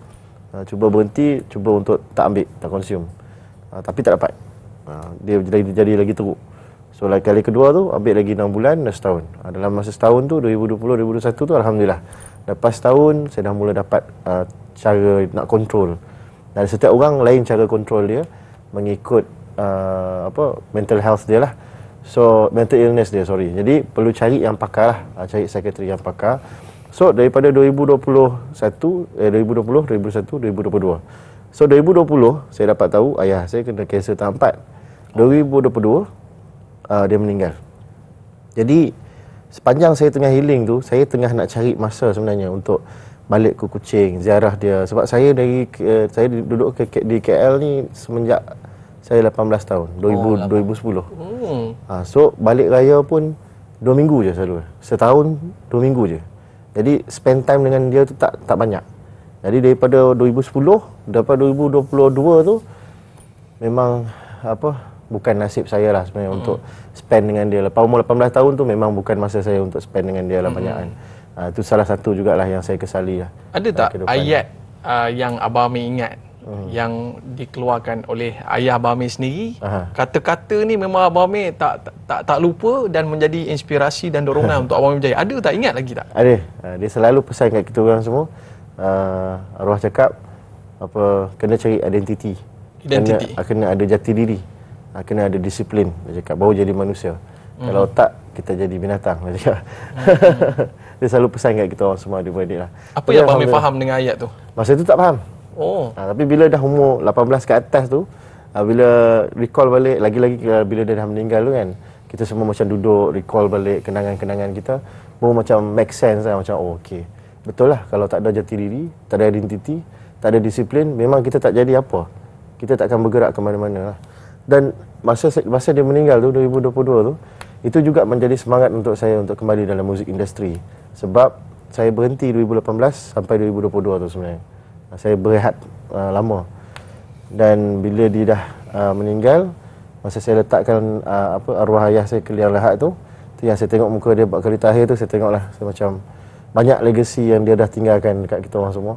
Cuba untuk tak ambil, tak consume. Tapi tak dapat. Dia jadi lagi teruk. So kali kedua tu ambil lagi 6 bulan dan setahun. Dalam masa setahun tu 2020-2021 tu alhamdulillah. Lepas setahun saya dah mula dapat cara nak kontrol. Dan setiap orang lain cara kontrol dia mengikut mental health dia lah. So mental illness dia, sorry. Jadi perlu cari yang pakar lah, cari psikiatri yang pakar. So daripada 2020, 2021, 2022. So 2020 saya dapat tahu ayah saya kena kanser tahap 4. 2022 dia meninggal. Jadi sepanjang saya tengah healing tu, saya tengah nak cari masa sebenarnya untuk balik ke Kuching, ziarah dia. Sebab saya saya duduk di KL ni semenjak saya 18 tahun, 2010. So balik raya pun 2 minggu je selalu. Setahun 2 minggu je. Jadi spend time dengan dia tu tak banyak. Jadi daripada 2010 daripada 2022 tu memang bukan nasib saya lah sebenarnya untuk spend dengan dia. Lepas umur 18 tahun tu memang bukan masa saya untuk spend dengan dia lah banyakan. Itu salah satu jugalah yang saya kesali lah. Ada tak ayat yang Abang Amir ingat yang dikeluarkan oleh ayah Abang Amir sendiri? Kata-kata ni memang Abang Amir tak lupa dan menjadi inspirasi dan dorongan untuk Abang Amir berjaya. Ada tak? Ingat lagi tak? Ada. Dia selalu pesan kat kita orang semua. Arwah cakap kena cari identiti. Kena ada jati diri. Kena ada disiplin. Dia cakap baru jadi manusia. Kalau tak, kita jadi binatang. Dia cakap. Dia selalu pesan kat kita orang semua adik-beradik lah. Apa yang Abang Amir faham dengan ayat tu? Masa tu tak faham. Tapi bila dah umur 18 ke atas tu, bila recall balik, lagi-lagi bila dia dah meninggal tu kan, kita semua macam duduk recall balik kenangan-kenangan kita, baru macam make sense lah. Macam okey, betul lah, kalau tak ada jati diri, tak ada identiti, tak ada disiplin, memang kita tak jadi apa. Kita tak akan bergerak ke mana-mana lah. Dan masa dia meninggal tu 2022 tu, itu juga menjadi semangat untuk saya untuk kembali dalam muzik industri. Sebab saya berhenti 2018 sampai 2022 tu sebenarnya. Saya berehat lama. Dan bila dia dah meninggal, masa saya letakkan arwah ayah saya ke liang lahat tu yang saya tengok muka dia buat kali terakhir tu, saya tengoklah saya macam banyak legasi yang dia dah tinggalkan dekat kita orang semua.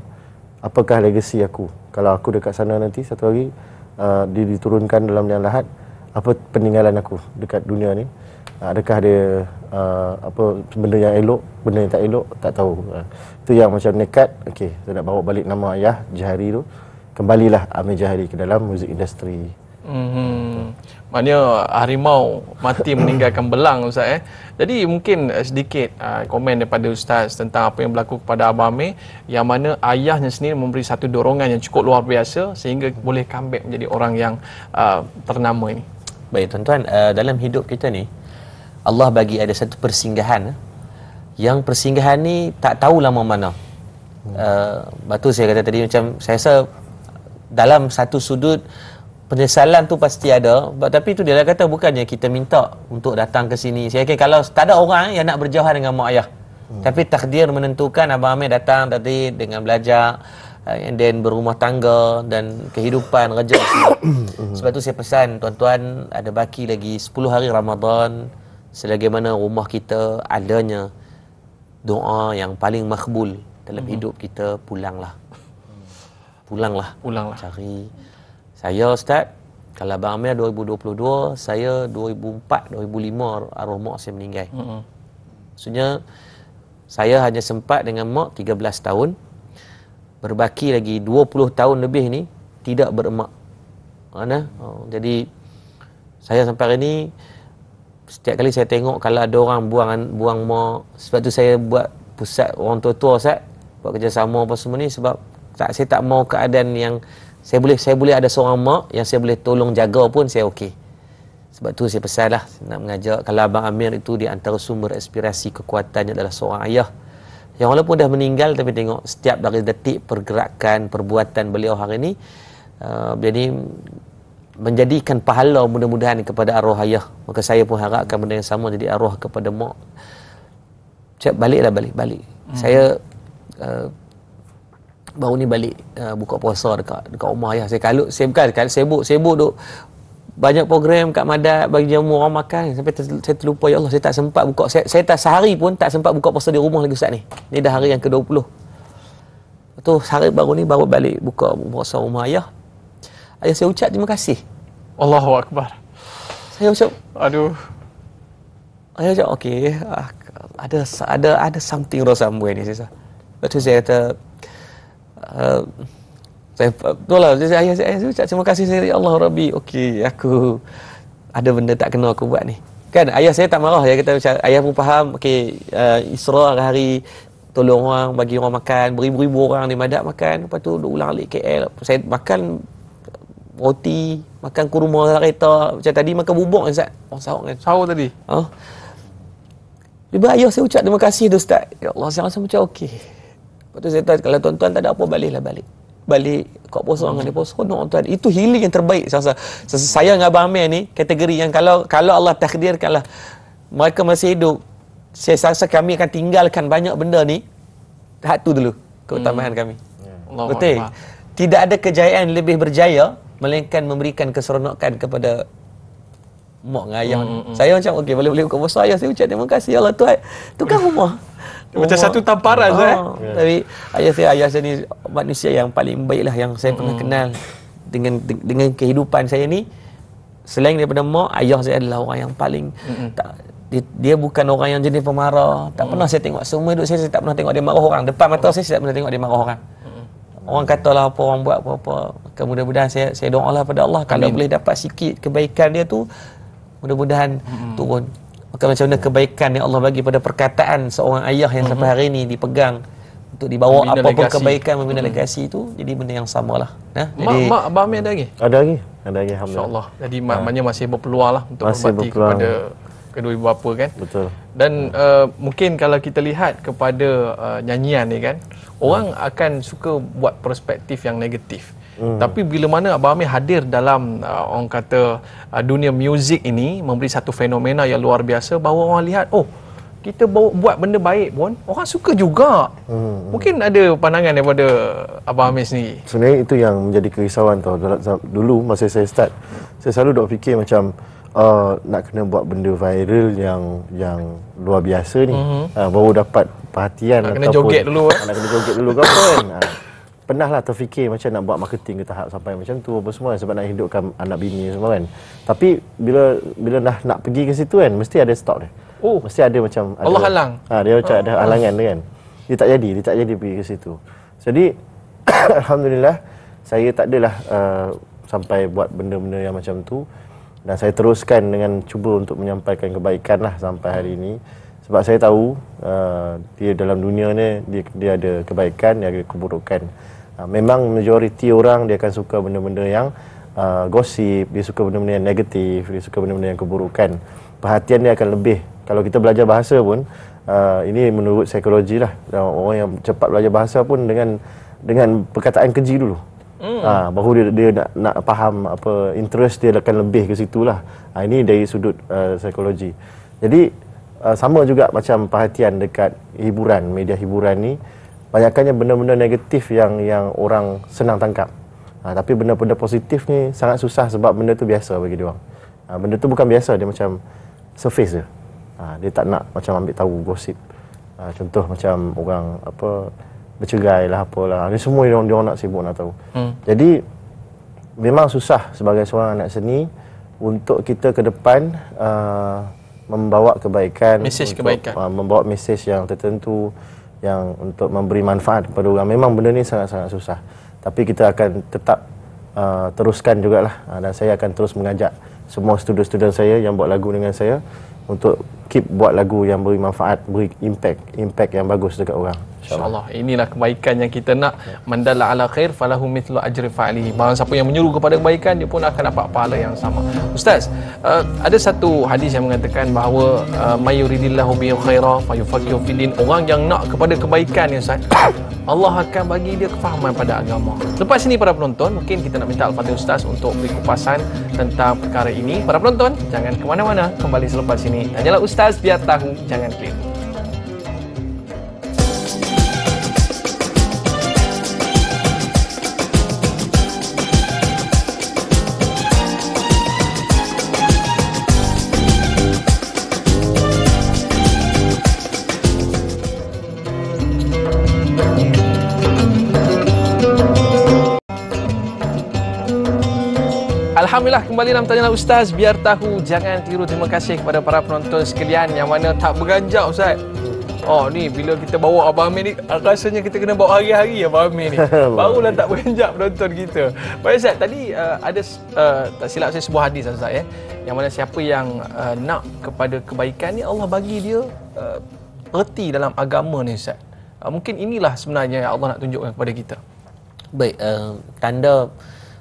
Apakah legasi aku? Kalau aku dekat sana nanti satu hari dia diturunkan dalam liang lahat, apa peninggalan aku dekat dunia ni? Adakah dia benda yang elok, benda yang tak elok, tak tahu. Itu yang macam nekat, okey, saya nak bawa balik nama ayah Jahari tu, kembalilah Amir Jahari ke dalam muzik industri. Maknanya harimau mati meninggalkan belang, Ustaz. Jadi mungkin sedikit komen daripada Ustaz tentang apa yang berlaku kepada Abang Amir, yang mana ayahnya sendiri memberi satu dorongan yang cukup luar biasa sehingga boleh comeback menjadi orang yang ternama ini. Baik tuan-tuan, dalam hidup kita ni Allah bagi ada satu persinggahan, yang persinggahan ni tak tahu lama mana. Batu saya kata tadi, macam saya rasa dalam satu sudut penyesalan tu pasti ada, tapi tu dia dah kata bukannya kita minta untuk datang ke sini. Saya kira kalau tak ada orang yang nak berjauhan dengan mak ayah, tapi takdir menentukan Abang Amir datang tadi dengan belajar, and then berumah tangga dan kehidupan kerja. Sebab tu saya pesan tuan-tuan, ada baki lagi 10 hari Ramadan, selagi mana rumah kita adanya doa yang paling makbul dalam hidup kita, pulanglah. Cari. Saya Ustaz, kalau Abang Amir 2022, saya 2004, 2005 arwah mak saya meninggal. Maksudnya saya hanya sempat dengan mak 13 tahun. Berbaki lagi 20 tahun lebih ni tidak beremak. Jadi saya sampai hari ni, setiap kali saya tengok kalau ada orang buang mak, sebab tu saya buat pusat orang tua-tua Ustaz, buat kerjasama apa semua ni, sebab saya tak mau keadaan yang Saya boleh ada seorang mak yang saya boleh tolong jaga pun saya okey. Sebab tu saya pesan lah nak mengajak, kalau Abang Amir itu di antara sumber inspirasi kekuatannya adalah seorang ayah yang walaupun dah meninggal, tapi tengok setiap dari detik pergerakan, perbuatan beliau hari ini jadi menjadikan pahala mudah-mudahan kepada arwah ayah. Maka saya pun harapkan benda yang sama jadi arwah kepada mak. Balik. Saya baru ni balik buka puasa dekat rumah ayah. Saya bukan sibuk duk banyak program kat Madat, bagi jamu orang makan, sampai saya terlupa, ya Allah, saya tak sempat buka, saya tak sehari pun tak sempat buka puasa di rumah lagi Ustaz ni. Ni dah hari yang ke-20. Tu sehari baru balik buka puasa rumah ayah. Ayah saya ucap terima kasih. Allahu Akbar. Saya ucap, Aduh. ayah ucap okey, ada something wrong somewhere ni saya. Lepas tu saya kata ayah saya ucap terima kasih, saya, ya Allah Rabbi, okey, aku ada benda tak kena aku buat ni. Kan ayah saya tak marah, dia kata macam ayah pun faham, okey, Isra hari tolong orang, bagi orang makan, beribu-ribu orang di Madat makan, lepas tu duk ulang alik KL. Saya makan roti, makan kurma dalam kereta, macam tadi makan bubuk kan Ustaz, orang sahur kan. Sahur tadi. Tiba ayah saya ucap terima kasih tu Ustaz. Ya Allah, saya rasa macam okey. Lepas tu saya kata, kalau tuan-tuan tak ada apa, balik kau puasa dengan dia puasa, tuan. Itu healing yang terbaik saya rasa. Saya dengan Abang Amir ni kategori yang kalau Allah takdirkanlah mereka masih hidup, saya rasa kami akan tinggalkan banyak benda ni. Tahap tu dulu keutamaan kami. Betul. Tidak ada kejayaan lebih berjaya melainkan memberikan keseronokan kepada mak dengan ayah. Saya macam okey, boleh buka puasa, ayah saya ucap terima kasih, ya Allah, tu kan rumah. Macam satu tamparan Tapi ayah saya ni manusia yang paling baik lah yang saya pernah kenal dengan kehidupan saya ni. Selain daripada mak, ayah saya adalah orang yang paling dia bukan orang yang jenis pemarah. Tak pernah saya tengok, semua hidup saya tak pernah tengok dia marah orang. Depan mata saya tak pernah tengok dia marah orang. Orang katalah apa, orang buat apa-apa, mudah-mudahan saya doalah pada Allah, kalau boleh dapat sikit kebaikan dia tu, mudah-mudahan turun. Maka macam mana kebaikan yang Allah bagi pada perkataan seorang ayah yang sampai hari ini dipegang untuk dibawa membina apapun legasi. Kebaikan, membina legasi itu jadi benda yang samalah. Mak Abang Amir ada lagi? Ada lagi alhamdulillah. InsyaAllah. Jadi maknanya masih berpeluang lah untuk berbakti kepada kedua ibu bapa kan. Betul. Dan mungkin kalau kita lihat kepada nyanyian ni kan, orang akan suka buat perspektif yang negatif. Tapi bila mana Abang Amir hadir dalam orang kata dunia muzik ini, memberi satu fenomena yang luar biasa, bahawa orang lihat, oh, kita buat benda baik pun orang suka juga. Mungkin ada pandangan daripada Abang Amir sendiri. Sebenarnya itu yang menjadi kerisauan tau. Dulu masa saya start, saya selalu duk fikir macam nak kena buat benda viral yang luar biasa ni, baru dapat perhatian, nak kena joget dulu nak kena joget dulu ke apa kan. Pernah lah terfikir macam nak buat marketing ke tahap sampai macam tu apa semua, sebab nak hidupkan anak bini semua kan. Tapi bila nak pergi ke situ kan, mesti ada stop dia. Mesti ada macam Allah halang. Dia macam ada halangan dia kan. Dia tak jadi pergi ke situ. Jadi alhamdulillah saya tak adalah sampai buat benda-benda yang macam tu, dan saya teruskan dengan cuba untuk menyampaikan kebaikan lah sampai hari ini. Sebab saya tahu dia dalam dunia ni dia ada kebaikan, dia ada keburukan. Memang majoriti orang dia akan suka benda-benda yang gosip, dia suka benda-benda yang negatif, dia suka benda-benda yang keburukan. Perhatian dia akan lebih. Kalau kita belajar bahasa pun, ini menurut psikologi lah, orang yang cepat belajar bahasa pun dengan perkataan keji dulu. Baru dia nak faham apa interest dia akan lebih ke situ lah. Ini dari sudut psikologi. Jadi sama juga macam perhatian dekat hiburan, media hiburan ni, banyakkannya benda-benda negatif yang orang senang tangkap. Tapi benda-benda positif ni sangat susah sebab benda tu biasa bagi dia orang. Benda tu bukan biasa, dia macam surface je. Dia tak nak macam ambil tahu gosip. Contoh macam orang bercerai lah apalah. Ni semua dia orang nak sibuk nak tahu. Jadi memang susah sebagai seorang anak seni untuk kita ke depan membawa kebaikan, membawa mesej yang tertentu yang untuk memberi manfaat kepada orang. Memang benda ni sangat-sangat susah. Tapi kita akan tetap teruskan jugalah, dan saya akan terus mengajak semua student-student saya yang buat lagu dengan saya untuk keep buat lagu yang beri manfaat, beri impact yang bagus dekat orang. InsyaAllah. Inilah kebaikan yang kita nak. Man dalla ala khair falahu mithlu ajri fa'ilihi. Barang siapa yang menyuruh kepada kebaikan, dia pun akan dapat pahala yang sama. Ustaz, ada satu hadis yang mengatakan bahawa may yuridillahu bihi khaira fayufaqihu fiddin. Orang yang nak kepada kebaikan ni Ustaz, Allah akan bagi dia kefahaman pada agama. Lepas ini para penonton, mungkin kita nak minta Al-Fadhil Ustaz untuk beri kupasan tentang perkara ini. Para penonton, jangan ke mana-mana, kembali selepas ini. Tanyalah Ustaz, biar tahu, jangan keliru. Alhamdulillah, kembali dalam Tanyalah Ustaz, biar tahu, jangan tiru. Terima kasih kepada para penonton sekalian yang mana tak berganjak Ustaz. Oh ni, bila kita bawa Abang Amir ni, rasanya kita kena bawa hari-hari Abang Amir ni. Barulah tak berganjak penonton kita. Baik Ustaz, tadi ada tak silap saya sebuah hadis Ustaz ya, yang mana siapa yang nak kepada kebaikan ni, Allah bagi dia erti dalam agama ni Ustaz. Mungkin inilah sebenarnya yang Allah nak tunjukkan kepada kita. Baik, tanda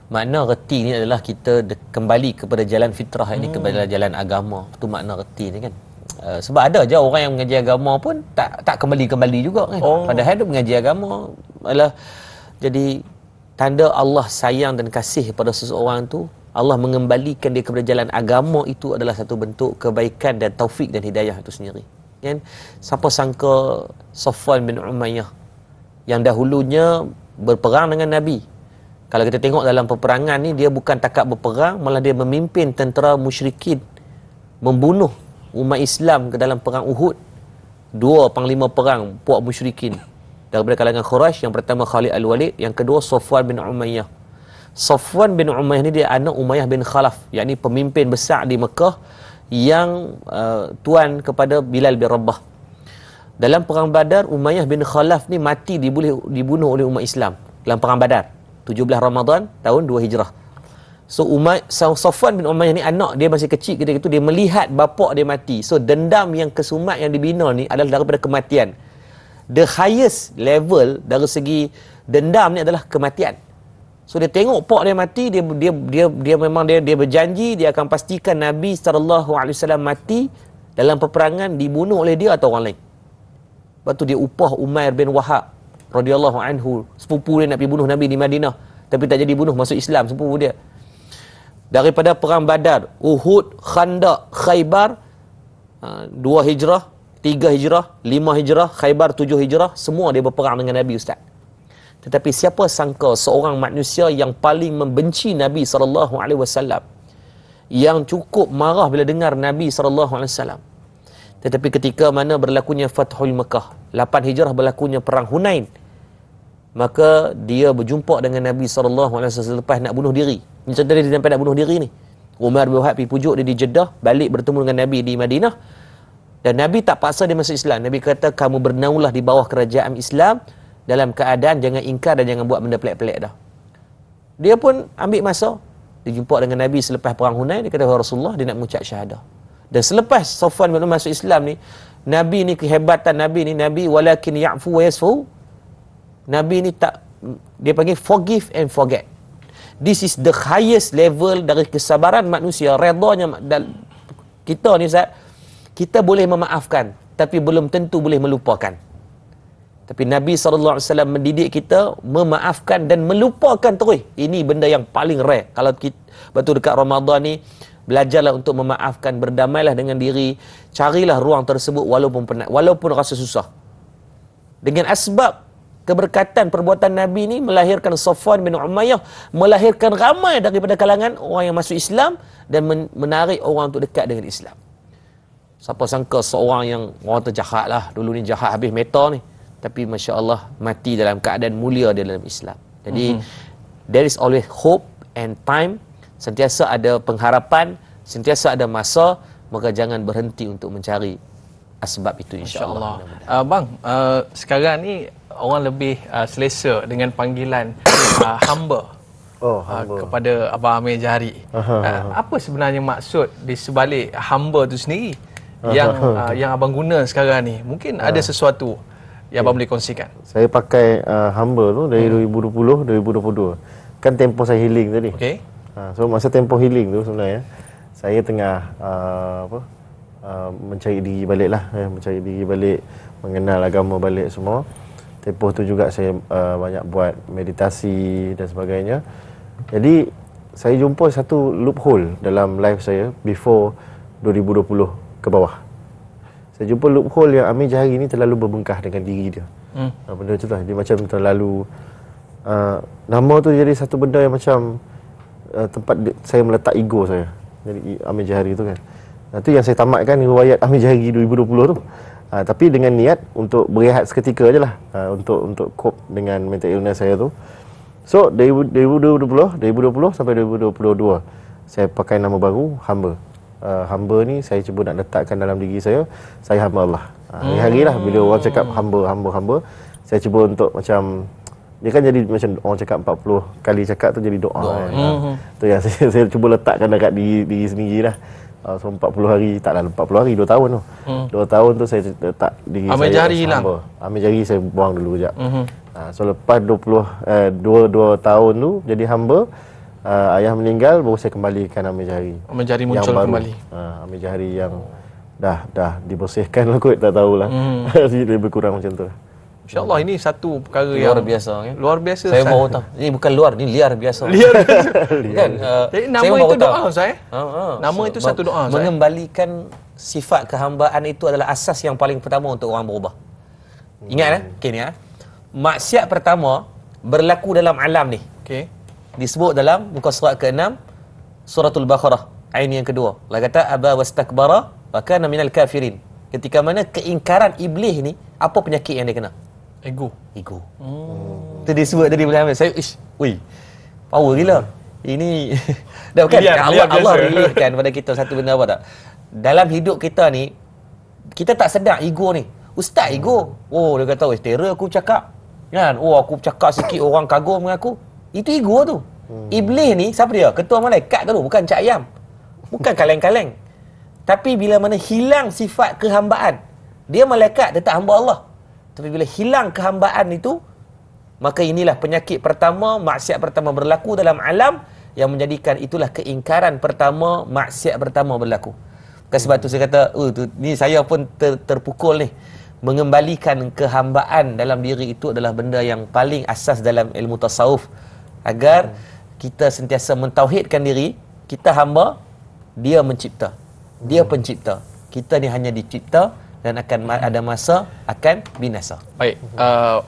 makna reti ni adalah kita kembali kepada jalan fitrah, ini kepada jalan agama. Itu makna reti ni kan. Sebab ada je orang yang mengaji agama pun tak kembali-kembali juga kan. Padahal dia mengaji agama adalah jadi tanda Allah sayang dan kasih pada seseorang tu. Allah mengembalikan dia kepada jalan agama, itu adalah satu bentuk kebaikan dan taufik dan hidayah itu sendiri. Kan? Siapa sangka Safwan bin Umayyah yang dahulunya berperang dengan Nabi. Kalau kita tengok dalam peperangan ni, dia bukan takat berperang, malah dia memimpin tentera musyrikin membunuh umat Islam ke dalam perang Uhud. 2 panglima perang puak musyrikin daripada kalangan Quraisy. Yang pertama Khalid Al-Walid, yang kedua Safwan bin Umayyah. Safwan bin Umayyah ni dia anak Umayyah bin Khalaf, yakni pemimpin besar di Mekah yang tuan kepada Bilal bin Rabah. Dalam perang Badar, Umayyah bin Khalaf ni mati dibunuh oleh umat Islam dalam perang Badar 17 Ramadan tahun 2 Hijrah. So Safwan bin Umayyah ni anak dia masih kecil ketika itu, dia melihat bapa dia mati. So dendam yang kesumat yang dibina ni adalah daripada kematian. The highest level dari segi dendam ni adalah kematian. So dia tengok pak dia mati, dia memang dia berjanji dia akan pastikan Nabi SAW mati dalam peperangan, dibunuh oleh dia atau orang lain. Lepas tu dia upah Umair bin Wahab radhiyallahu anhu, sepupu dia nak pergi bunuh Nabi di Madinah, tapi tak jadi bunuh, masuk Islam sepupu dia. Daripada perang Badar, Uhud, Khandaq, Khaybar, 2 Hijrah, 3 Hijrah, 5 Hijrah, Khaybar 7 Hijrah, semua dia berperang dengan Nabi Ustaz. Tetapi siapa sangka seorang manusia yang paling membenci Nabi SAW, yang cukup marah bila dengar Nabi SAW, tetapi ketika mana berlakunya Fathul Mekah, 8 Hijrah berlakunya perang Hunain, maka dia berjumpa dengan Nabi SAW selepas nak bunuh diri. Ini contoh dia sampai nak bunuh diri ni. Umar bin Wahab pergi pujuk dia di Jeddah, balik bertemu dengan Nabi di Madinah, dan Nabi tak paksa dia masuk Islam. Nabi kata, kamu bernaunglah di bawah kerajaan Islam dalam keadaan jangan ingkar dan jangan buat benda pelik-pelik dah. Dia pun ambil masa, dia jumpa dengan Nabi selepas perang Hunain, dia kata, Rasulullah, dia nak mengucap syahadah. Dan selepas Safwan bin masuk Islam ni, Nabi ni, kehebatan Nabi ni, Nabi walakin ya'fu wa yasfu. Nabi ni tak, dia panggil forgive and forget. This is the highest level dari kesabaran manusia, redanya. Kita ni Ustaz, kita boleh memaafkan, tapi belum tentu boleh melupakan. Tapi Nabi SAW mendidik kita memaafkan dan melupakan terus. Ini benda yang paling rare. Kalau kita, betul dekat Ramadan ni, belajarlah untuk memaafkan, berdamailah dengan diri, carilah ruang tersebut walaupun penat, walaupun rasa susah. Dengan asbab keberkatan perbuatan Nabi ni melahirkan Safwan bin Umayyah, melahirkan ramai daripada kalangan orang yang masuk Islam dan menarik orang untuk dekat dengan Islam. Siapa sangka seorang yang orang tu jahat lah, dulu ni jahat habis meta ni, tapi Masya Allah mati dalam keadaan mulia dalam Islam. Jadi there is always hope and time. Sentiasa ada pengharapan, sentiasa ada masa, maka jangan berhenti untuk mencari asbab itu, insya-Allah. Bang, sekarang ni orang lebih selesa dengan panggilan hamba. Kepada Abang Amir Jahari. Apa sebenarnya maksud di sebalik hamba tu sendiri? yang abang guna sekarang ni? Mungkin ada sesuatu yang abang boleh kongsikan. Saya pakai Humber tu dari 2020 2022. Kan tempoh saya healing tadi. Okey. So masa tempoh healing tu sebenarnya saya tengah mencari diri balik lah, mencari diri balik, mengenal agama balik semua. Tempoh tu juga saya banyak buat meditasi dan sebagainya. Jadi saya jumpa satu loophole dalam life saya before 2020 ke bawah. Saya jumpa loophole yang Amir Jahari ni terlalu berbengkah dengan diri dia. Benda macam tu lah. Dia macam terlalu nama tu jadi satu benda yang macam tempat saya meletak ego saya. Jadi Amir Jahari tu kan. Itu yang saya tamatkan riwayat Amir Jahari 2020 tu. Tapi dengan niat untuk berehat seketika je lah, untuk cope dengan mental illness saya tu. So 2020 sampai 2022 saya pakai nama baru Humber. Hamba ni saya cuba nak letakkan dalam diri saya hamba Allah. Hari-hari lah bila orang cakap hamba, saya cuba untuk macam, dia kan jadi macam orang cakap 40 kali cakap tu jadi doa. Kan? Tu yang saya cuba letakkan dekat diri sendiri lah. So 40 hari, taklah 40 hari, 2 tahun tu. 2 tahun tu saya letak diri Amir saya Jahari hilang. Amir Jahari saya buang dulu sekejap. So lepas 2 tahun tu jadi hamba, ayah meninggal, baru saya kembalikan Amir Jahari. Amir Jahari muncul kembali. Amir Jahari yang dah dibersihkan lah kot, tak tahulah. Lebih kurang macam tu. InsyaAllah ini satu perkara Luar yang biasa kan? luar biasa. Saya baru tahu. Ini bukan luar, ni liar biasa. Liar biasa. Kan? Jadi saya nama baru itu tahu. doa Ustaz. Nama itu satu doa Ustaz. Mengembalikan sifat kehambaan itu adalah asas yang paling pertama untuk orang berubah. Ingat okay, ni maksiat pertama berlaku dalam alam ni. Okey. Disebut dalam muka surat ke-6 suratul Baqarah ayat yang kedua. Allah kata aba wastakbara wa kana minal kafirin. Ketika mana keingkaran iblis ni, apa penyakit yang dia kena? Ego. Itu disebut tadi boleh ambil. Saya power gila. Ini dah bukan Allah relihkan pada kita satu benda apa tak? Dalam hidup kita ni kita tak sedar ego ni. Ustaz ego. Oh dia kata terror aku cakap. Kan? Oh aku cakap sikit orang kagum dengan aku. Itu ego tu. Iblis ni siapa dia? Ketua malaikat tu, bukan Cak Ayam. Bukan kaleng-kaleng. Tapi bila mana hilang sifat kehambaan, dia malaikat, dia tak hamba Allah. Tapi bila hilang kehambaan itu, maka inilah penyakit pertama, maksiat pertama berlaku dalam alam yang menjadikan itulah keingkaran pertama, maksiat pertama berlaku. Bukan sebab tu saya kata, ni saya pun terpukul ni. Mengembalikan kehambaan dalam diri itu adalah benda yang paling asas dalam ilmu tasawuf. Agar kita sentiasa mentauhidkan diri, kita hamba, dia mencipta. Dia pencipta. Kita ni hanya dicipta dan akan ada masa akan binasa. Baik,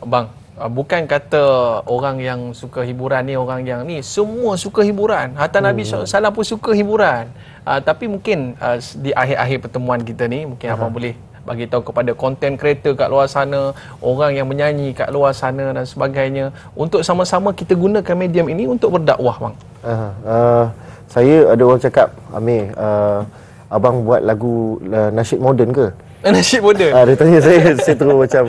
bang, bukan kata orang yang suka hiburan ni, orang yang ni semua suka hiburan. Hatta Nabi SAW pun suka hiburan. Tapi mungkin di akhir-akhir pertemuan kita ni, mungkin abang boleh bagi tahu kepada content creator kat luar sana, orang yang menyanyi kat luar sana dan sebagainya, untuk sama-sama kita gunakan medium ini untuk berdakwah, bang. Saya ada orang cakap, Amir, abang buat lagu nasyid moden ke? Nasyid moden? Dia tanya saya terus macam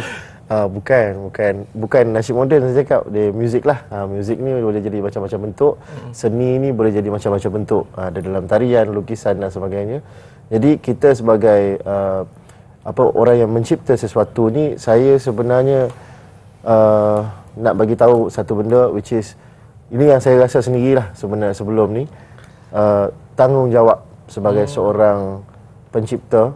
bukan nasyid moden, saya cakap dia muzik lah. Muzik ni boleh jadi macam-macam bentuk, seni ni boleh jadi macam-macam bentuk, ada dalam tarian, lukisan dan sebagainya. Jadi kita sebagai orang yang mencipta sesuatu ni, saya sebenarnya nak bagi tahu satu benda, which is ini yang saya rasa sendirilah sebenarnya sebelum ni, tanggungjawab sebagai seorang pencipta,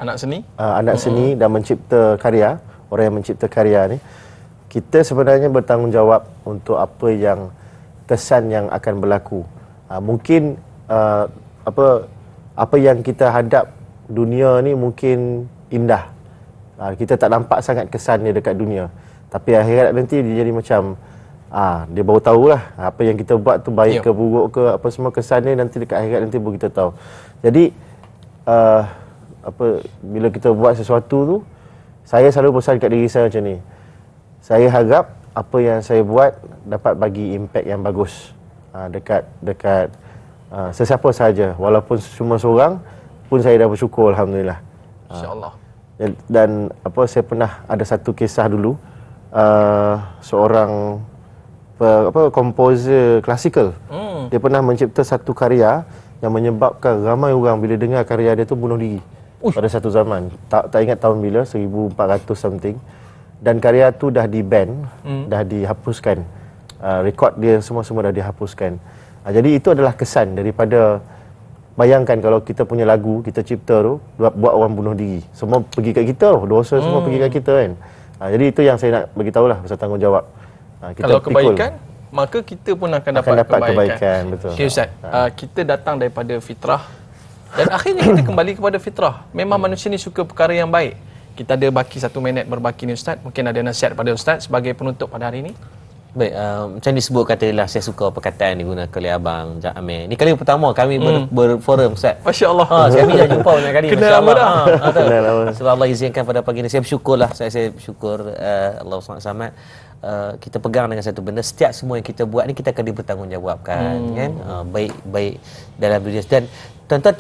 anak seni dan mencipta karya, orang yang mencipta karya ni, kita sebenarnya bertanggungjawab untuk apa yang kesan yang akan berlaku. Mungkin apa yang kita hadap dunia ni mungkin indah, kita tak nampak sangat kesannya dekat dunia, tapi akhirat nanti dia jadi macam dia baru tahulah apa yang kita buat tu baik ke buruk ke, apa semua kesannya nanti dekat akhirat nanti baru kita tahu. Jadi bila kita buat sesuatu tu, saya selalu pesan kat diri saya macam ni, saya harap apa yang saya buat dapat bagi impact yang bagus dekat sesiapa sahaja, walaupun cuma seorang pun saya dah bersyukur, alhamdulillah. InsyaAllah. Dan saya pernah ada satu kisah dulu, seorang komposer klasikal. Dia pernah mencipta satu karya yang menyebabkan ramai orang bila dengar karya dia tu bunuh diri. pada satu zaman. Tak ingat tahun bila, 1400 something. Dan karya tu dah di-ban, dah dihapuskan. Rekod dia semua dah dihapuskan. Jadi itu adalah kesan daripada, bayangkan kalau kita punya lagu, kita cipta tu, buat orang bunuh diri. Semua pergi kat kita tu, dosa semua pergi kat kita kan. Jadi itu yang saya nak bagi tahulah pasal tanggungjawab. Kita kalau kebaikan, maka kita pun akan dapat kebaikan. Betul. Okay Ustaz, kita datang daripada fitrah dan akhirnya kita kembali kepada fitrah. Memang manusia ni suka perkara yang baik. Kita ada baki 1 minit berbaki ni Ustaz. Mungkin ada nasihat pada Ustaz sebagai penutup pada hari ini. Baik, macam disebut katalah, saya suka perkataan digunakan oleh Abang Jah Amir. Ni kali pertama kami berforum Ustaz. Masya Allah. Kami dah jumpa banyak kali. Kenal lama dah. Kenal lama. Sebab Allah izinkan pada pagi ni, saya bersyukurlah. Saya bersyukur Allah SWT. Kita pegang dengan satu benda, setiap semua yang kita buat ni kita akan dipertanggungjawabkan, kan? Baik dalam dunia, dan tuan-tuan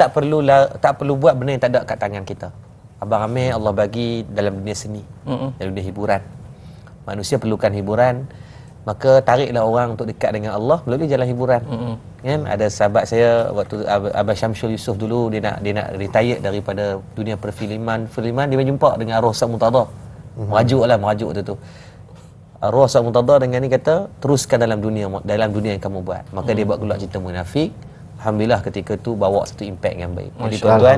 tak perlu buat benda yang tak ada kat tangan kita. Abang Amir Allah bagi dalam dunia seni, dalam dunia hiburan. Manusia perlukan hiburan, maka tariklah orang untuk dekat dengan Allah melalui jalan hiburan. Kan? Ada sahabat saya waktu Abang Syamsul Yusof dulu, dia nak retire daripada dunia perfilman, dia berjumpa dengan arwah Ustaz Murtada. Merajuk tu. Arwah Ustaz Murtada dengan ni kata, teruskan dalam dunia yang kamu buat. Maka dia buat keluar cerita Munafik. Alhamdulillah ketika tu bawa satu impact yang baik. Jadi tuan-tuan,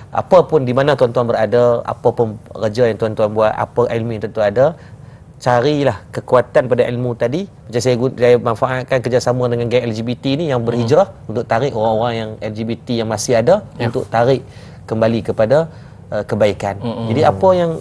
apa pun di mana tuan-tuan berada, apa pun kerja yang tuan-tuan buat, apa ilmu yang tuan-tuan ada, carilah kekuatan pada ilmu tadi. Macam saya manfaatkan kerjasama dengan geng LGBT ni yang berhijrah untuk tarik orang-orang yang LGBT yang masih ada, untuk tarik kembali kepada kebaikan. Jadi apa yang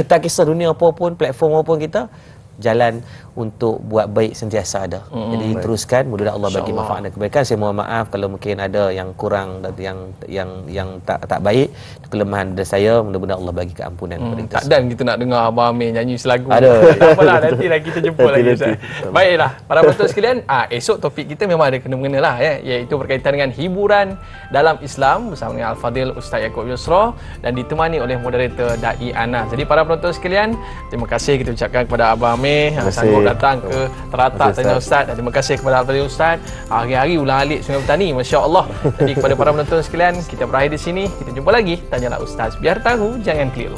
tak kisah dunia apa pun, platform apa pun, kita jalan untuk buat baik sentiasa ada. Jadi teruskan, mudah-mudahan Allah bagi manfaat dan kebaikan. Saya mohon maaf kalau mungkin ada yang kurang dan yang tak baik, kelemahan dari saya, mudah-mudahan Allah bagi keampunan kepada kita. Tak dan kita nak dengar Abang Amir nyanyi selagu. Ada. Tak apalah, nantilah kita jumpa lagi Ustaz. Baiklah, para penonton sekalian, esok topik kita memang ada kena-mengena lah, iaitu berkaitan dengan hiburan dalam Islam bersama dengan Al-Fadil Ustaz Yaakob Yusra dan ditemani oleh moderator Dai Ana. Jadi para penonton sekalian, terima kasih kita ucapkan kepada Abang Amir sanggup datang ke Teratak Tanya Ustaz, dan terima kasih kepada Al-Fadil Ustaz hari-hari ulang-alik Sungai Petani, masya-Allah. Jadi kepada para penonton sekalian, kita berakhir di sini. Kita jumpa lagi Tanyalah Ustaz, biar tahu jangan keliru.